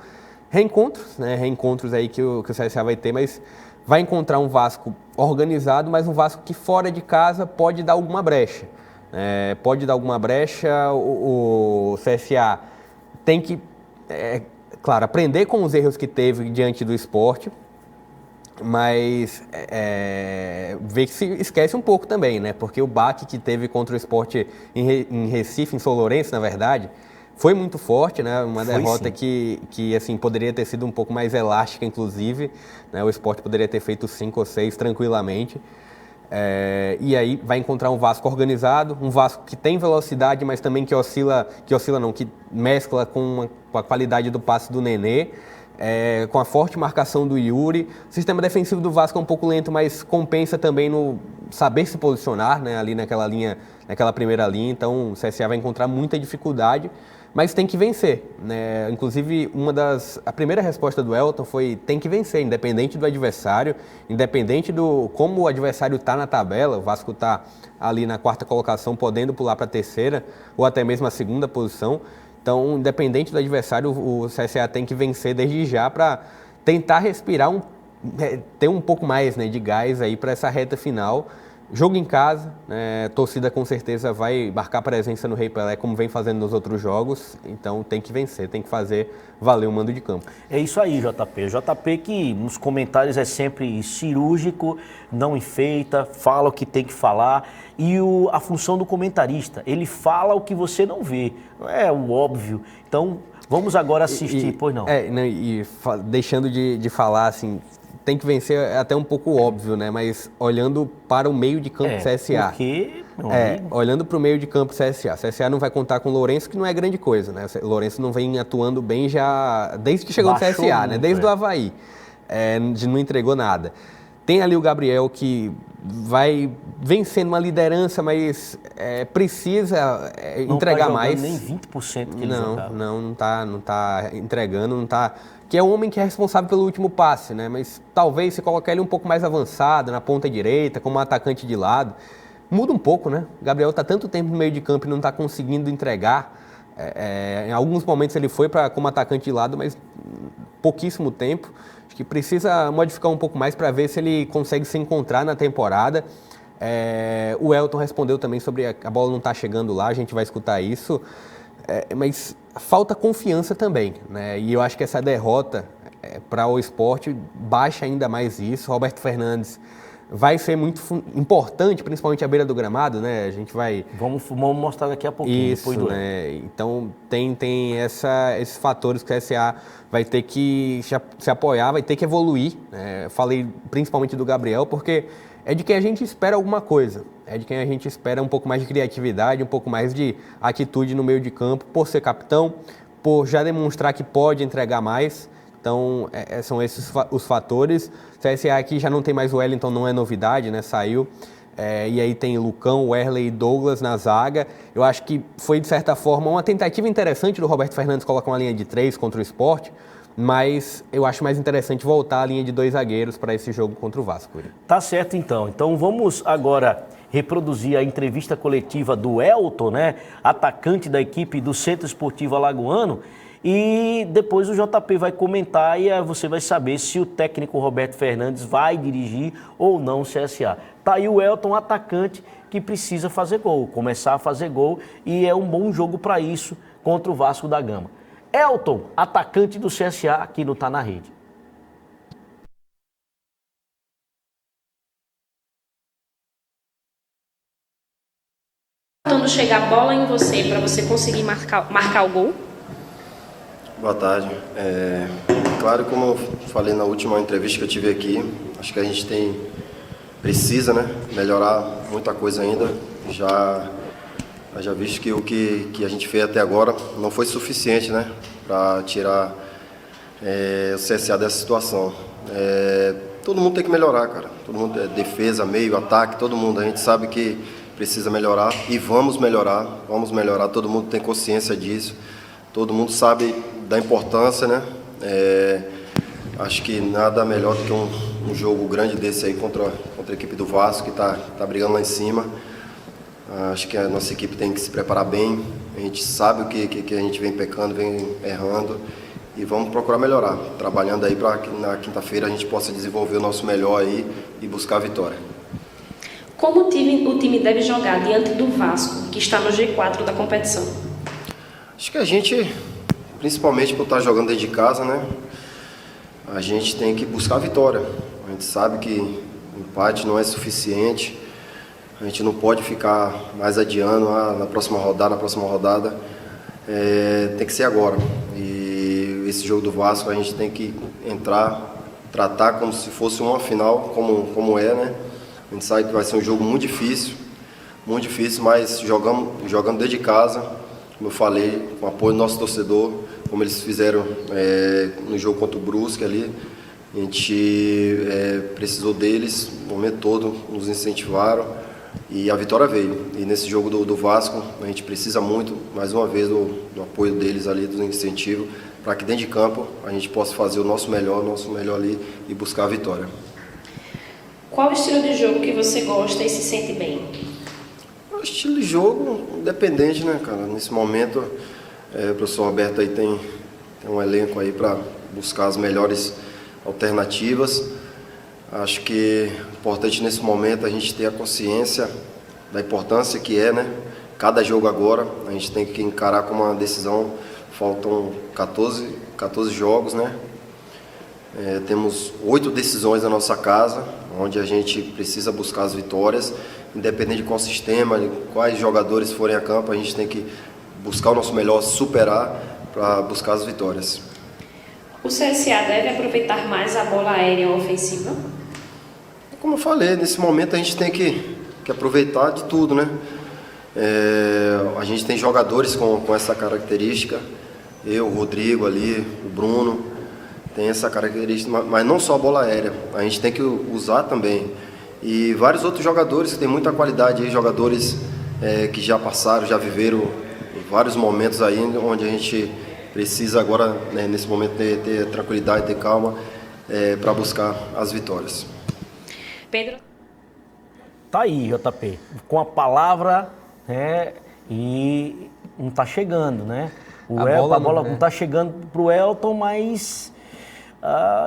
Reencontros, né? Reencontros aí que o CSA vai ter, mas vai encontrar um Vasco organizado, mas um Vasco que fora de casa pode dar alguma brecha. Pode dar alguma brecha, o CSA tem que, claro, aprender com os erros que teve diante do Sport, mas ver que se esquece um pouco também, né? Porque o baque que teve contra o Sport em Recife, em São Lourenço, na verdade, foi muito forte, né? Uma derrota que assim, poderia ter sido um pouco mais elástica, inclusive, né? O Sport poderia ter feito 5 ou 6 tranquilamente. E aí vai encontrar um Vasco organizado, um Vasco que tem velocidade, mas também que mescla com a qualidade do passe do Nenê, com a forte marcação do Yuri. O sistema defensivo do Vasco é um pouco lento, mas compensa também no saber se posicionar, né, ali naquela primeira linha. Então o CSA vai encontrar muita dificuldade, mas tem que vencer, né? Inclusive, a primeira resposta do Elton foi: tem que vencer, independente do adversário, independente do como o adversário está na tabela. O Vasco está ali na 4ª colocação, podendo pular para a 3ª ou até mesmo a 2ª posição. Então, independente do adversário, o CSA tem que vencer desde já para tentar respirar, ter um pouco mais, né, de gás aí para essa reta final. Jogo em casa, né, torcida com certeza vai marcar presença no Rei Pelé, como vem fazendo nos outros jogos. Então tem que vencer, tem que fazer valer o mando de campo. É isso aí, JP. JP que nos comentários é sempre cirúrgico, não enfeita, fala o que tem que falar. E a função do comentarista, ele fala o que você não vê, é o óbvio. Então vamos agora assistir, pois não. Deixando de falar assim, tem que vencer, é até um pouco óbvio, né? Mas olhando para o meio de campo do CSA. Porque, olhando para o meio de campo do CSA. CSA não vai contar com o Lourenço, que não é grande coisa, né? O Lourenço não vem atuando bem já desde que chegou no CSA, muito, né? Desde o Avaí. Não entregou nada. Tem ali o Gabriel, que vai vencendo uma liderança, mas precisa entregar mais. Nem 20% que ele jogava. Não tá entregando, não tá... Que é um homem que é responsável pelo último passe, né? Mas talvez se colocar ele um pouco mais avançado, na ponta direita, como atacante de lado, muda um pouco, né? O Gabriel está tanto tempo no meio de campo e não está conseguindo entregar. Em alguns momentos ele foi como atacante de lado, mas pouquíssimo tempo. Acho que precisa modificar um pouco mais para ver se ele consegue se encontrar na temporada. O Elton respondeu também sobre a bola não estar chegando lá, a gente vai escutar isso. Mas falta confiança também, né? E eu acho que essa derrota para o Sport baixa ainda mais isso. Roberto Fernandes vai ser muito importante, principalmente à beira do gramado, né? A gente vai... Vamos mostrar daqui a pouquinho. Isso, né? Então tem esses fatores que o CSA vai ter que se apoiar, vai ter que evoluir. Né? Falei principalmente do Gabriel, porque é de quem a gente espera alguma coisa. É de quem a gente espera um pouco mais de criatividade, um pouco mais de atitude no meio de campo, por ser capitão, por já demonstrar que pode entregar mais. Então, são esses os fatores. O CSA aqui já não tem mais o Wellington, não é novidade, né? Saiu. E aí tem Lucão, Werley e Douglas na zaga. Eu acho que foi, de certa forma, uma tentativa interessante do Roberto Fernandes colocar uma linha de 3 contra o Sport, mas eu acho mais interessante voltar à linha de 2 zagueiros para esse jogo contra o Vasco. Tá certo, então. Então vamos agora reproduzir a entrevista coletiva do Elton, né? Atacante da equipe do Centro Esportivo Alagoano. E depois o JP vai comentar e você vai saber se o técnico Roberto Fernandes vai dirigir ou não o CSA. Tá aí o Elton, atacante que precisa fazer gol, começar a fazer gol, e é um bom jogo para isso contra o Vasco da Gama. Elton, atacante do CSA, aqui no Tá na Rede. Quando chegar a bola em você para você conseguir marcar o gol? Boa tarde. Claro, como eu falei na última entrevista que eu tive aqui, acho que a gente precisa, né, melhorar muita coisa ainda. Já visto que o que a gente fez até agora não foi suficiente, né, para tirar o CSA dessa situação. Todo mundo tem que melhorar, cara. Todo mundo, defesa, meio, ataque, todo mundo. A gente sabe que precisa melhorar e vamos melhorar. Todo mundo tem consciência disso. Todo mundo sabe da importância, né? Acho que nada melhor do que um jogo grande desse aí contra a equipe do Vasco, que está brigando lá em cima. Acho que a nossa equipe tem que se preparar bem. A gente sabe o que a gente vem pecando, vem errando. E vamos procurar melhorar, trabalhando aí para que na quinta-feira a gente possa desenvolver o nosso melhor aí e buscar a vitória. Como o time deve jogar diante do Vasco, que está no G4 da competição? Acho que a gente, principalmente por estar jogando dentro de casa, né? A gente tem que buscar a vitória. A gente sabe que o empate não é suficiente. A gente não pode ficar mais adiando na próxima rodada. Tem que ser agora. E esse jogo do Vasco a gente tem que entrar, tratar como se fosse uma final, como é, né? A gente sabe que vai ser um jogo muito difícil, mas jogando dentro de casa, como eu falei, com o apoio do nosso torcedor, como eles fizeram no jogo contra o Brusque ali. A gente precisou deles o momento todo, nos incentivaram e a vitória veio. E nesse jogo do Vasco, a gente precisa muito, mais uma vez, do apoio deles ali, do incentivo, para que dentro de campo a gente possa fazer o nosso melhor ali e buscar a vitória. Qual o estilo de jogo que você gosta e se sente bem? O estilo de jogo independente, né, cara? Nesse momento, o professor Roberto aí tem um elenco aí para buscar as melhores alternativas. Acho que é importante nesse momento a gente ter a consciência da importância que né? Cada jogo agora, a gente tem que encarar como uma decisão. Faltam 14 jogos, né? Temos 8 decisões na nossa casa, onde a gente precisa buscar as vitórias, independente de qual sistema, de quais jogadores forem a campo, a gente tem que buscar o nosso melhor, superar para buscar as vitórias. O CSA deve aproveitar mais a bola aérea ofensiva? Como eu falei, nesse momento a gente tem que aproveitar de tudo, né? A gente tem jogadores com essa característica, eu, o Rodrigo ali, o Bruno, tem essa característica, mas não só a bola aérea, a gente tem que usar também. E vários outros jogadores que têm muita qualidade aí, jogadores que já passaram, já viveram vários momentos aí, onde a gente precisa agora, né, nesse momento, ter tranquilidade, ter calma, para buscar as vitórias. Pedro? Tá aí, JP, com a palavra, e não tá chegando, né? A bola não tá chegando pro Elton, mas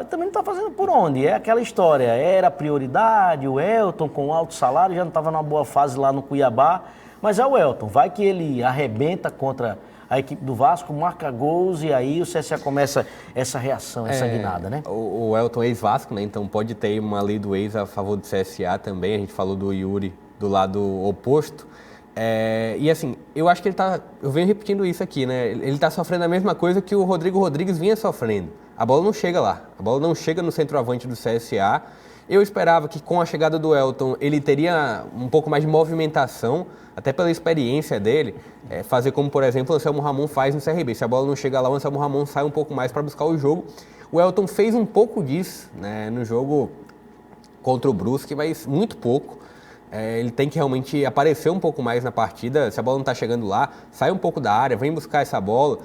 também não tá fazendo por onde. É aquela história, era prioridade, o Elton com alto salário, já não estava numa boa fase lá no Cuiabá, mas é o Elton, vai que ele arrebenta contra a equipe do Vasco marca gols e aí o CSA começa essa reação, essa guinada, né? O Elton é ex-Vasco, né? Então pode ter uma lei do ex a favor do CSA também. A gente falou do Yuri do lado oposto. E assim, eu acho que eu venho repetindo isso aqui, né? Ele tá sofrendo a mesma coisa que o Rodrigo Rodrigues vinha sofrendo. A bola não chega lá, a bola não chega no centroavante do CSA. Eu esperava que com a chegada do Elton ele teria um pouco mais de movimentação, até pela experiência dele, fazer como, por exemplo, o Anselmo Ramon faz no CRB. Se a bola não chega lá, o Anselmo Ramon sai um pouco mais para buscar o jogo. O Elton fez um pouco disso, né, no jogo contra o Brusque, mas muito pouco. Ele tem que realmente aparecer um pouco mais na partida. Se a bola não está chegando lá, sai um pouo da área, vem buscar essa bola.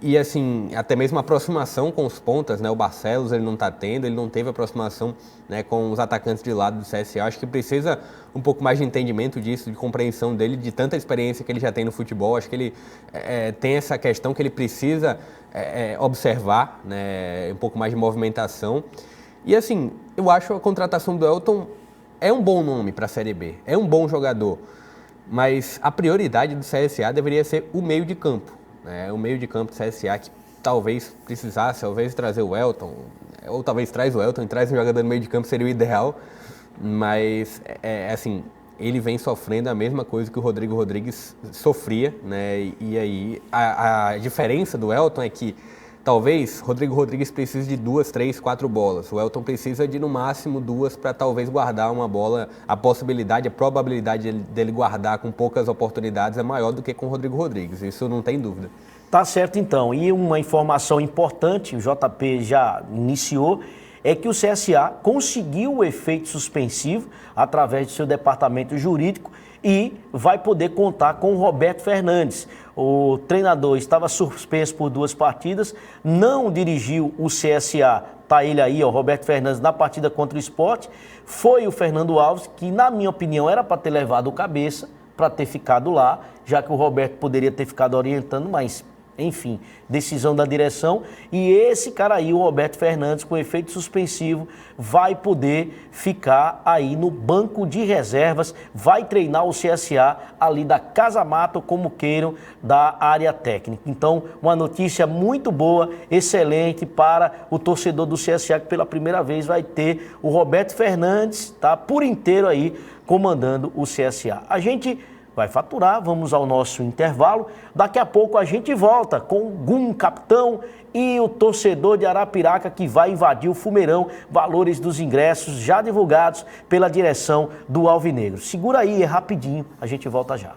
E assim, até mesmo a aproximação com os pontas, né? O Barcelos ele não está tendo, ele não teve aproximação, né, com os atacantes de lado do CSA. Acho que precisa um pouco mais de entendimento disso, de compreensão dele, de tanta experiência que ele já tem no futebol. Acho que ele tem essa questão que ele precisa observar, né, um pouco mais de movimentação. E assim, eu acho a contratação do Elton é um bom nome para a Série B, é um bom jogador, mas a prioridade do CSA deveria ser o meio de campo. O meio de campo do CSA que talvez precisasse, talvez trazer o Elton, ou talvez traz o Elton e traz um jogador no meio de campo seria o ideal, mas assim, ele vem sofrendo a mesma coisa que o Rodrigo Rodrigues sofria, né? E aí a diferença do Elton é que talvez Rodrigo Rodrigues precise de 2, 3, 4 bolas. O Elton precisa de no máximo 2 para talvez guardar uma bola. A possibilidade, a probabilidade dele guardar com poucas oportunidades é maior do que com o Rodrigo Rodrigues. Isso não tem dúvida. Tá certo então. E uma informação importante, o JP já iniciou, é que o CSA conseguiu o efeito suspensivo através do seu departamento jurídico e vai poder contar com o Roberto Fernandes. O treinador estava suspenso por 2 partidas, não dirigiu o CSA, tá ele aí, o Roberto Fernandes, na partida contra o Sport. Foi o Fernando Alves, que na minha opinião era para ter levado o cabeça, para ter ficado lá, já que o Roberto poderia ter ficado orientando, mas enfim, decisão da direção. E esse cara aí, o Roberto Fernandes, com efeito suspensivo, vai poder ficar aí no banco de reservas, vai treinar o CSA ali da Casa Mata, como queiram, da área técnica. Então, uma notícia muito boa, excelente para o torcedor do CSA, que pela primeira vez vai ter o Roberto Fernandes, tá, por inteiro aí, comandando o CSA. A gente vai faturar, vamos ao nosso intervalo. Daqui a pouco a gente volta com o Gum Capitão e o torcedor de Arapiraca que vai invadir o Fumeirão. Valores dos ingressos já divulgados pela direção do Alvinegro. Segura aí, é rapidinho, a gente volta já.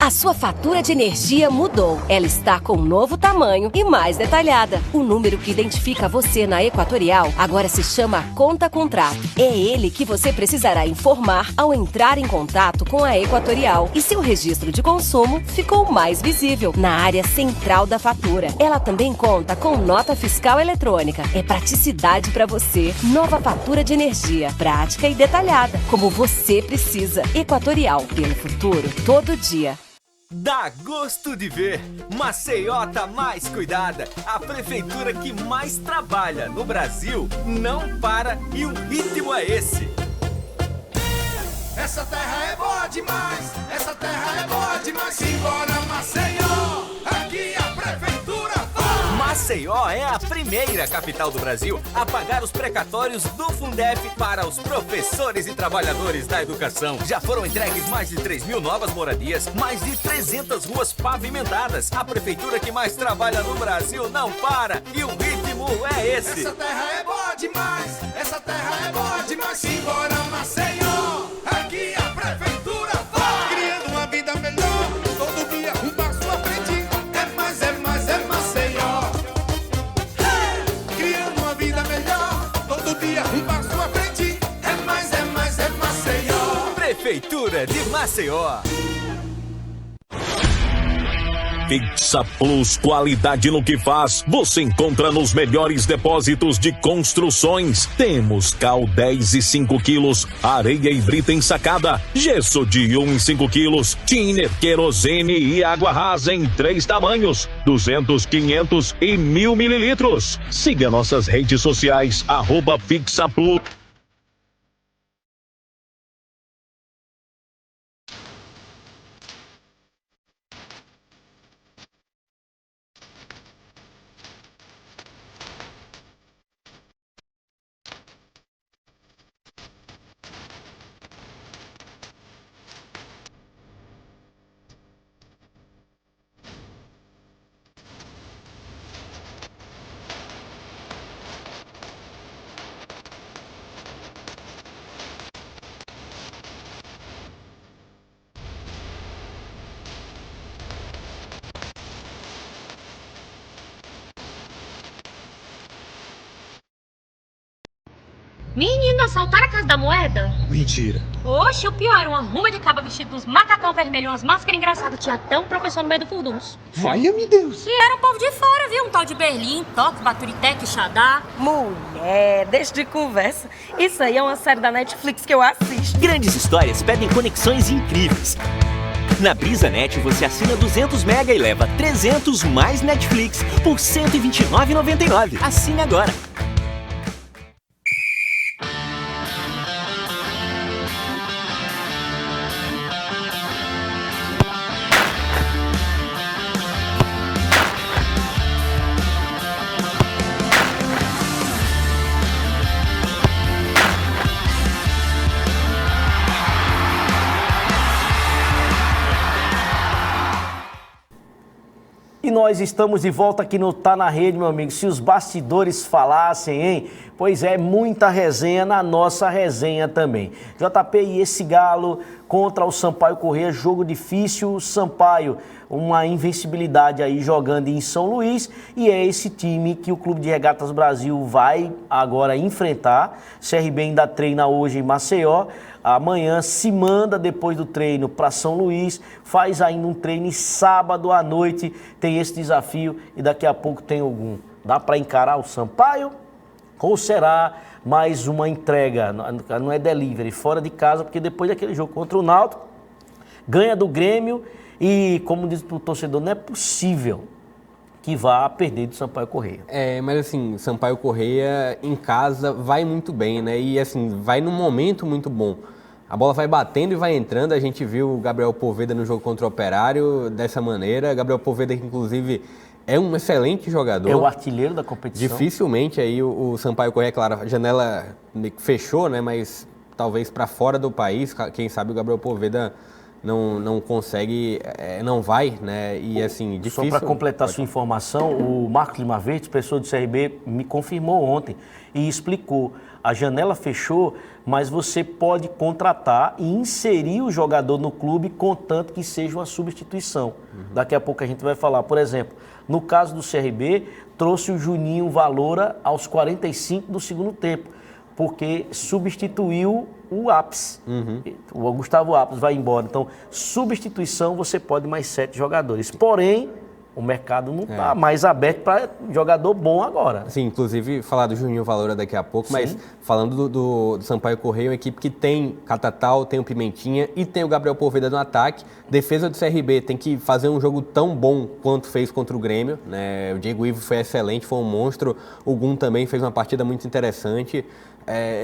A sua fatura de energia mudou. Ela está com um novo tamanho e mais detalhada. O número que identifica você na Equatorial agora se chama Conta Contrato. É ele que você precisará informar ao entrar em contato com a Equatorial. E seu registro de consumo ficou mais visível na área central da fatura. Ela também conta com nota fiscal eletrônica. É praticidade para você. Nova fatura de energia. Prática e detalhada. Como você precisa. Equatorial. Pelo futuro, todo dia. Dá gosto de ver! Maceió tá mais cuidada. A prefeitura que mais trabalha no Brasil não para e o ritmo é esse. Essa terra é boa demais, essa terra é boa demais. Simbora Maceió, aqui a prefeitura faz. Maceió é a primeira capital do Brasil a pagar os precatórios do Fundef para os professores e trabalhadores da educação. Já foram entregues mais de 3.000 novas moradias, mais de 300 ruas pavimentadas. A prefeitura que mais trabalha no Brasil não para e o ritmo é esse. Essa terra é boa demais, essa terra é boa demais. Simbora Maceió, aqui a prefeitura faz. Criando uma vida melhor, todo dia um passo à frente. É mais, é mais, é Maceió. Criando uma vida melhor, todo dia um passo à frente. É mais, é mais, é Maceió. Prefeitura de Maceió. Fixa Plus, qualidade no que faz, você encontra nos melhores depósitos de construções. Temos cal 10 e 5 quilos, areia e brita ensacada, gesso de 1 e 5 quilos, thinner, querosene e água rasa em 3 tamanhos, 200, 500 e 1000 mililitros. Siga nossas redes sociais, @Fixa Plus. Menina, assaltaram a Casa da Moeda? Mentira. Oxe, o pior, uma ruma de caba vestido uns macacão vermelho, umas máscaras engraçadas. Tinha até um professor no meio do furdunço. Valha-me Deus. E era o povo de fora, viu? Um tal de Berlim, Tóquio, Baturité, Quixadá. Mulher, deixa de conversa. Isso aí é uma série da Netflix que eu assisto. Grandes histórias pedem conexões incríveis. Na BrisaNet você assina 200 mega e leva 300 mais Netflix por R$ 129,99. Assine agora. E nós estamos de volta aqui no Tá na Rede, meu amigo. Se os bastidores falassem, hein? Pois é, muita resenha na nossa resenha também. JP, e esse Galo contra o Sampaio Corrêa, jogo difícil. O Sampaio, uma invencibilidade aí jogando em São Luís. E é esse time que o Clube de Regatas Brasil vai agora enfrentar. CRB ainda treina hoje em Maceió. Amanhã se manda depois do treino para São Luís, faz ainda um treino e sábado à noite tem esse desafio e daqui a pouco tem algum. Dá para encarar o Sampaio ou será mais uma entrega, não é delivery, fora de casa, porque depois daquele jogo contra o Náutico, ganha do Grêmio e, como diz o torcedor, não é possível que vá perder do Sampaio Corrêa. Mas assim, Sampaio Corrêa em casa vai muito bem, né? E assim, vai num momento muito bom. A bola vai batendo e vai entrando. A gente viu o Gabriel Poveda no jogo contra o Operário dessa maneira. Gabriel Poveda, que inclusive é um excelente jogador. É o artilheiro da competição. Dificilmente aí o Sampaio Corrêa, claro, a janela fechou, né? Mas talvez para fora do país, quem sabe o Gabriel Poveda não consegue, não vai, né? E assim, difícil. Só para completar sua informação, o Marcos Lima Verde, pessoa do CRB, me confirmou ontem e explicou. A janela fechou, mas você pode contratar e inserir o jogador no clube, contanto que seja uma substituição. Daqui a pouco a gente vai falar. Por exemplo, no caso do CRB, trouxe o Juninho Valora aos 45 do segundo tempo, porque substituiu o Apes. O Gustavo Apes vai embora. Então, substituição, você pode mais 7 jogadores. Porém, o mercado não está mais aberto para jogador bom agora. Sim, inclusive, falar do Juninho Valora daqui a pouco, mas falando do Sampaio Corrêa, uma equipe que tem Catatal, tem o Pimentinha e tem o Gabriel Poveda no ataque. Defesa do CRB tem que fazer um jogo tão bom quanto fez contra o Grêmio, né? O Diego Ivo foi excelente, foi um monstro. O Gum também fez uma partida muito interessante.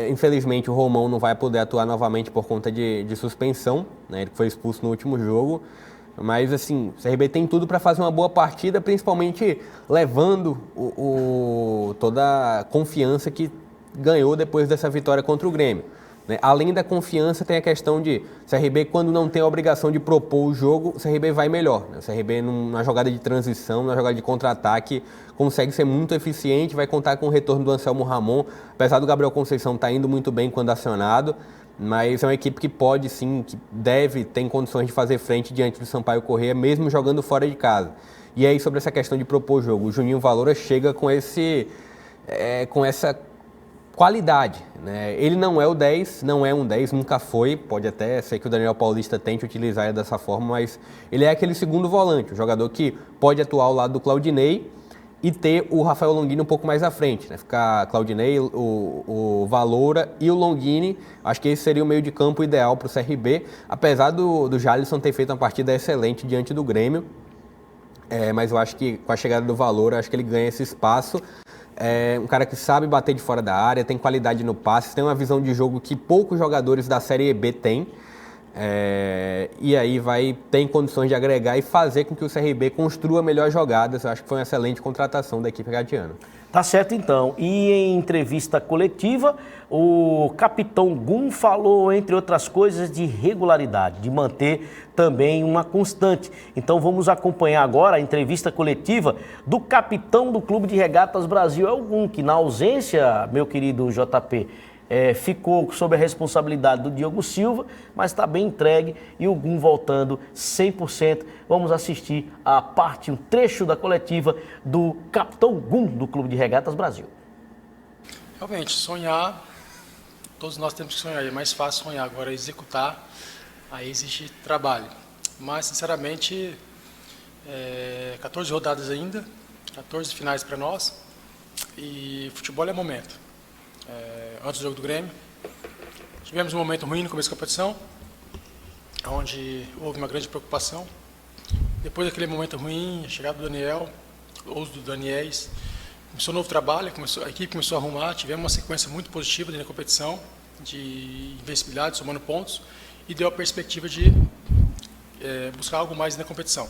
Infelizmente, o Romão não vai poder atuar novamente por conta de suspensão, né? Ele foi expulso no último jogo. Mas, assim, o CRB tem tudo para fazer uma boa partida, principalmente levando toda a confiança que ganhou depois dessa vitória contra o Grêmio, né? Além da confiança, tem a questão de CRB, quando não tem a obrigação de propor o jogo, o CRB vai melhor, né? O CRB, numa jogada de transição, numa jogada de contra-ataque, consegue ser muito eficiente, vai contar com o retorno do Anselmo Ramon, apesar do Gabriel Conceição estar indo muito bem quando acionado. Mas é uma equipe que pode sim, que deve, tem condições de fazer frente diante do Sampaio Corrêa, mesmo jogando fora de casa. E aí, sobre essa questão de propor jogo, o Juninho Valora chega com essa qualidade, né? Ele não é o 10, não é um 10, nunca foi, pode até ser que o Daniel Paulista tente utilizar ele dessa forma, mas ele é aquele segundo volante, um jogador que pode atuar ao lado do Claudinei e ter o Rafael Longini um pouco mais à frente, né? Ficar Claudinei, o Valoura e o Longini, acho que esse seria o meio de campo ideal para o CRB, apesar do Jalisson ter feito uma partida excelente diante do Grêmio, mas eu acho que com a chegada do Valoura, acho que ele ganha esse espaço. É um cara que sabe bater de fora da área, tem qualidade no passe, tem uma visão de jogo que poucos jogadores da Série B têm. E aí tem condições de agregar e fazer com que o CRB construa melhores jogadas. Eu acho que foi uma excelente contratação da equipe gadiana. Tá certo, então. E em entrevista coletiva, o capitão Gum falou, entre outras coisas, de regularidade, de manter também uma constante. Então vamos acompanhar agora a entrevista coletiva do capitão do Clube de Regatas Brasil, o Gum, que na ausência, meu querido JP, ficou sob a responsabilidade do Diogo Silva, mas está bem entregue e o Gum voltando 100%. Vamos assistir a parte, um trecho da coletiva do capitão Gum do Clube de Regatas Brasil. Realmente, sonhar, todos nós temos que sonhar, é mais fácil sonhar, agora executar, aí existe trabalho. Mas, sinceramente, 14 rodadas ainda, 14 finais para nós, e futebol é momento. Antes do jogo do Grêmio, tivemos um momento ruim no começo da competição, onde houve uma grande preocupação. Depois daquele momento ruim, a chegada do Daniel, ou do Daniels, começou um novo trabalho, a equipe começou a arrumar, tivemos uma sequência muito positiva dentro da competição, de invencibilidade, somando pontos, e deu a perspectiva de buscar algo mais na competição.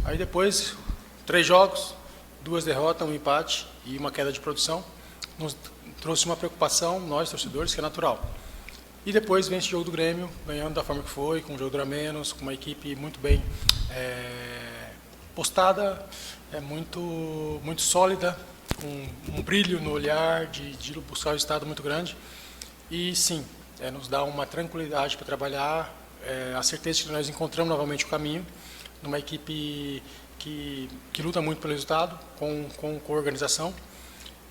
Aí depois, 3 jogos, 2 derrotas, 1 empate e uma queda de produção, nos trouxe uma preocupação, nós torcedores, que é natural. E depois vem esse jogo do Grêmio, ganhando da forma que foi, com um jogador a menos, com uma equipe muito bem postada, muito sólida, com um brilho no olhar, de buscar o resultado muito grande. E sim, nos dá uma tranquilidade para trabalhar, a certeza de que nós encontramos novamente o caminho, numa equipe que luta muito pelo resultado, com organização.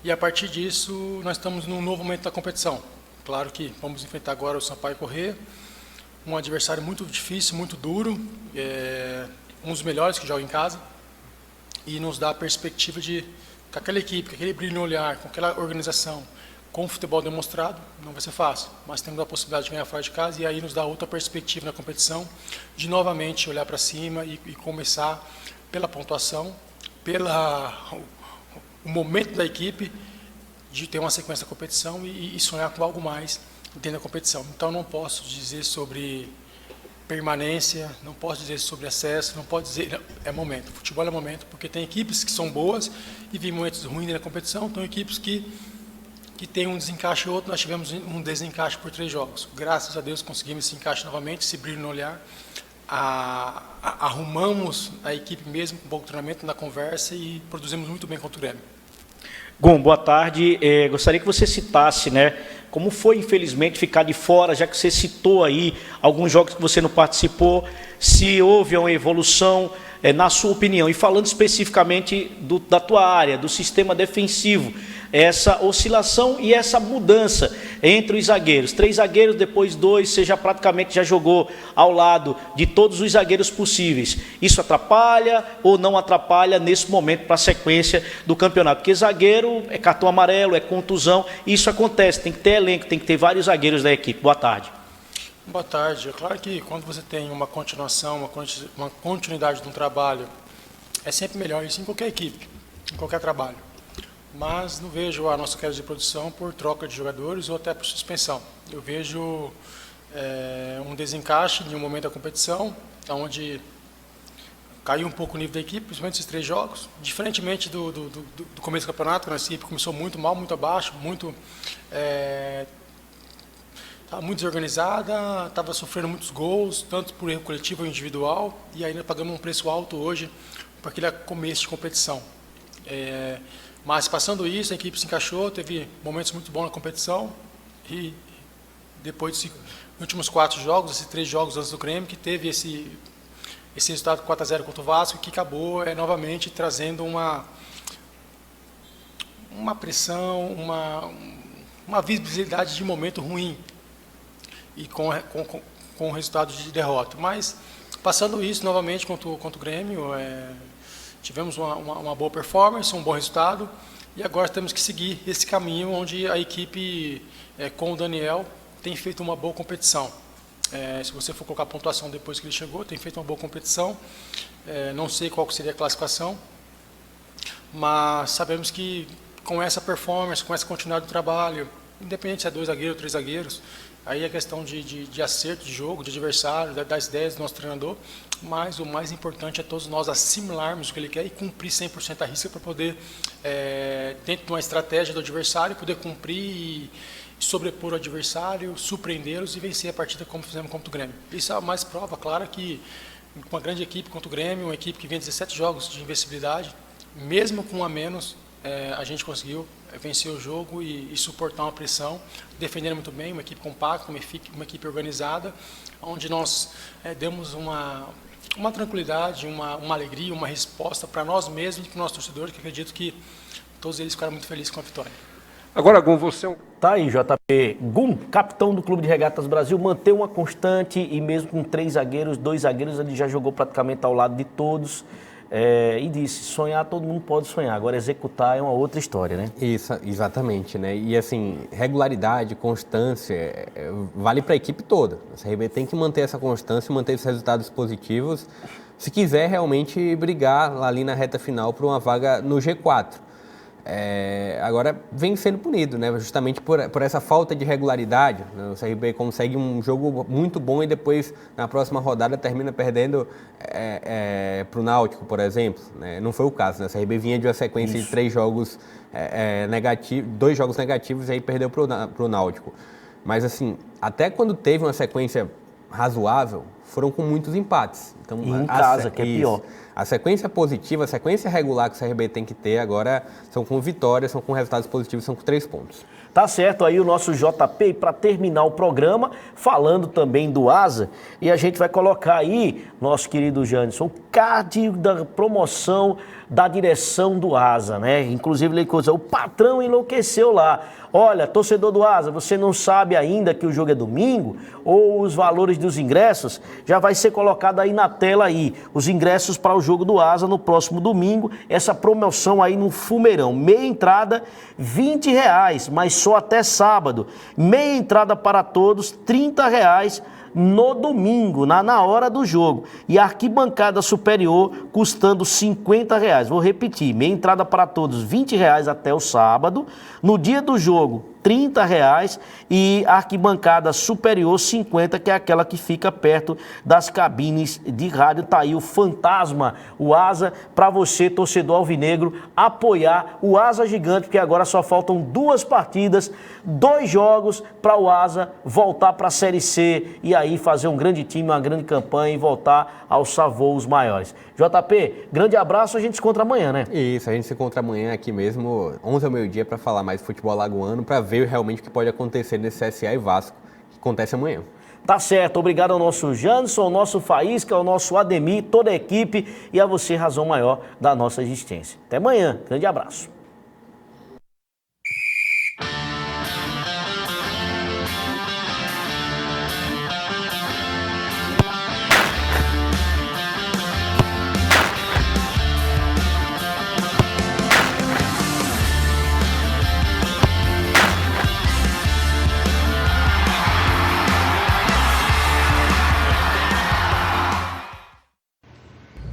E a partir disso, nós estamos num novo momento da competição. Claro que vamos enfrentar agora o Sampaio Corrêa, um adversário muito difícil, muito duro, um dos melhores que joga em casa, e nos dá a perspectiva de, com aquela equipe, com aquele brilho no olhar, com aquela organização, com o futebol demonstrado, não vai ser fácil, mas temos a possibilidade de ganhar fora de casa, e aí nos dá outra perspectiva na competição, de novamente olhar para cima e começar pela pontuação, o momento da equipe de ter uma sequência da competição e sonhar com algo mais dentro da competição. Então não posso dizer sobre permanência, não posso dizer sobre acesso, não posso dizer, é momento, futebol é momento, porque tem equipes que são boas e vivem momentos ruins na competição, então equipes que tem um desencaixe ou outro, nós tivemos um desencaixe por 3 jogos. Graças a Deus conseguimos esse encaixe novamente, esse brilho no olhar, arrumamos a equipe mesmo com um pouco de treinamento na conversa e produzimos muito bem contra o Grêmio. Gum, boa tarde. Gostaria que você citasse, como foi, infelizmente, ficar de fora, já que você citou aí alguns jogos que você não participou, se houve uma evolução, na sua opinião, e falando especificamente da tua área, do sistema defensivo, essa oscilação e essa mudança entre os zagueiros. 3 zagueiros, depois 2, você já praticamente já jogou ao lado de todos os zagueiros possíveis. Isso atrapalha ou não atrapalha nesse momento para a sequência do campeonato? Porque zagueiro é cartão amarelo, é contusão, e isso acontece, tem que ter elenco, tem que ter vários zagueiros da equipe. Boa tarde. Boa tarde. É claro que quando você tem uma continuação, uma continuidade de um trabalho, é sempre melhor isso em qualquer equipe, em qualquer trabalho. Mas não vejo a nossa queda de produção por troca de jogadores ou até por suspensão. Eu vejo um desencaixe em um momento da competição, onde caiu um pouco o nível da equipe, principalmente esses 3 jogos. Diferentemente do começo do campeonato, quando a equipe começou muito mal, muito abaixo, muito desorganizada, estava sofrendo muitos gols, tanto por erro coletivo ou individual, e ainda pagamos um preço alto hoje por aquele começo de competição. Mas passando isso, a equipe se encaixou, teve momentos muito bons na competição, e depois dos últimos 4 jogos, esses 3 jogos antes do Grêmio, que teve esse resultado 4-0 contra o Vasco, que acabou novamente trazendo uma pressão, uma visibilidade de momento ruim e com resultado de derrota. Mas, passando isso novamente contra o Grêmio, tivemos uma boa performance, um bom resultado, e agora temos que seguir esse caminho onde a equipe, com o Daniel, tem feito uma boa competição. Se você for colocar a pontuação depois que ele chegou, tem feito uma boa competição. Não sei qual seria a classificação, mas sabemos que com essa performance, com essa continuidade do trabalho, independente se é 2 zagueiros ou 3 zagueiros, aí é questão de acerto de jogo, de adversário, das ideias do nosso treinador, mas o mais importante é todos nós assimilarmos o que ele quer e cumprir 100% a risca para poder, dentro de uma estratégia do adversário, poder cumprir e sobrepor o adversário, surpreendê-los e vencer a partida como fizemos contra o Grêmio. Isso é a mais prova clara que uma grande equipe contra o Grêmio, uma equipe que vem 17 jogos de invencibilidade, mesmo com um a menos, a gente conseguiu vencer o jogo e suportar uma pressão, defendendo muito bem, uma equipe compacta, uma equipe organizada, onde nós demos uma tranquilidade, uma alegria, uma resposta para nós mesmos e para os nossos torcedores, que acredito que todos eles ficaram muito felizes com a vitória. Agora, Gum, você é um... Tá aí, JP. Gum, capitão do Clube de Regatas Brasil, manteve uma constante e mesmo com 3 zagueiros, 2 zagueiros, ele já jogou praticamente ao lado de todos. E disse, sonhar todo mundo pode sonhar, agora executar é uma outra história, né? Isso, exatamente, né? E assim, regularidade, constância, vale para a equipe toda. A CRB tem que manter essa constância, manter esses resultados positivos, se quiser realmente brigar lá ali na reta final por uma vaga no G4. Agora vem sendo punido, né? Justamente por essa falta de regularidade. Né? O CRB consegue um jogo muito bom e depois, na próxima rodada, termina perdendo para o Náutico, por exemplo. Né? Não foi o caso, né? O CRB vinha de uma sequência de 3 jogos negativos, 2 jogos negativos e aí perdeu para o Náutico. Mas assim, até quando teve uma sequência razoável, foram com muitos empates. Então, e em casa, que é pior. A sequência positiva, a sequência regular que o CRB tem que ter agora são com vitórias, são com resultados positivos, são com 3 pontos. Tá certo aí o nosso JP. E para terminar o programa, falando também do Asa, e a gente vai colocar aí, nosso querido Janderson, o card da promoção da direção do Asa, né? Inclusive, o patrão enlouqueceu lá. Olha, torcedor do Asa, você não sabe ainda que o jogo é domingo? Ou os valores dos ingressos? Já vai ser colocado aí na tela aí. Os ingressos para o jogo do Asa no próximo domingo. Essa promoção aí no Fumeirão. Meia entrada, R$20, mas só até sábado. Meia entrada para todos, R$30 no domingo, na hora do jogo. E a arquibancada superior custando R$50. Vou repetir, meia entrada para todos, R$20 até o sábado. No dia do jogo, R$30 e a arquibancada superior 50, que é aquela que fica perto das cabines de rádio. Tá aí o fantasma, o Asa, para você, torcedor alvinegro, apoiar o Asa Gigante, porque agora só faltam 2 partidas, 2 jogos para o Asa voltar para a Série C e aí fazer um grande time, uma grande campanha e voltar aos voos maiores. JP, grande abraço, a gente se encontra amanhã, né? Isso, a gente se encontra amanhã aqui mesmo, 11 ao meio-dia, para falar mais de futebol alagoano, para ver realmente o que pode acontecer nesse CSA e Vasco, que acontece amanhã. Tá certo, obrigado ao nosso Janderson, ao nosso Faísca, ao nosso Ademir, toda a equipe e a você, razão maior da nossa existência. Até amanhã, grande abraço.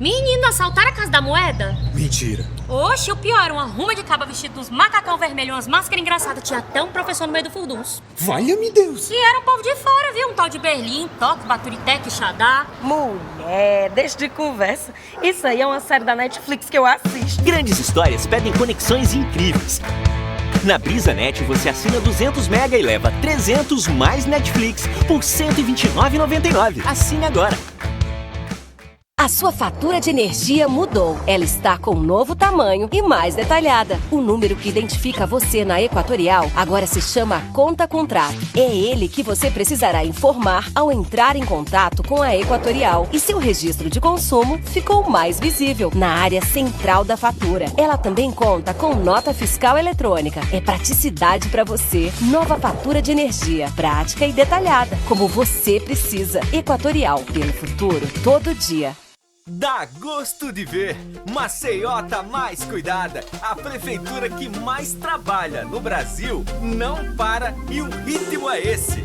Menino, assaltaram a Casa da Moeda? Mentira. Oxe, o pior era uma ruma de caba vestido uns macacão vermelho, umas máscaras engraçadas. Tinha até um professor no meio do furdunço. Valha-me Deus. E era um povo de fora, viu? Um tal de Berlim, Toque, Baturité, Quixadá. Mulher, deixa de conversa. Isso aí é uma série da Netflix que eu assisto. Grandes histórias pedem conexões incríveis. Na BrisaNet você assina 200 mega e leva 300 mais Netflix por R$129,99. Assine agora. A sua fatura de energia mudou. Ela está com um novo tamanho e mais detalhada. O número que identifica você na Equatorial agora se chama Conta Contrato. É ele que você precisará informar ao entrar em contato com a Equatorial. E seu registro de consumo ficou mais visível na área central da fatura. Ela também conta com nota fiscal eletrônica. É praticidade para você. Nova fatura de energia. Prática e detalhada, como você precisa. Equatorial, pelo futuro, todo dia. Dá gosto de ver. Maceió tá mais cuidada. A prefeitura que mais trabalha no Brasil não para e o ritmo é esse.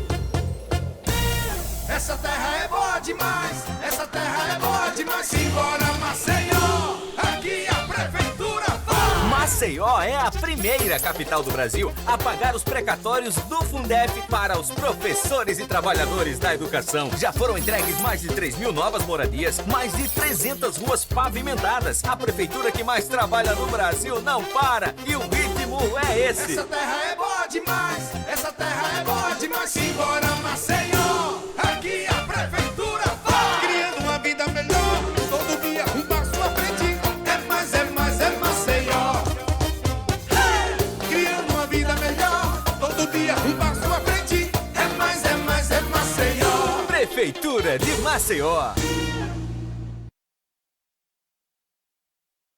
Essa terra é boa demais, essa terra é boa demais. Simbora Maceió, aqui a prefeitura faz. Maceió é a primeira capital do Brasil a pagar os precatórios do Fundef para os professores e trabalhadores da educação. Já foram entregues mais de 3.000 novas moradias, mais de 300 ruas pavimentadas. A prefeitura que mais trabalha no Brasil não para e o ritmo é esse. Essa terra é boa demais, essa terra é boa demais. Simbora Maceió, aqui a prefeitura faz. Criando uma vida melhor, todo dia um passo à frente. É mais, é mais, é Maceió. Criando uma vida melhor, todo dia um passo à frente. É mais, é mais, é Maceió. Prefeitura de Maceió.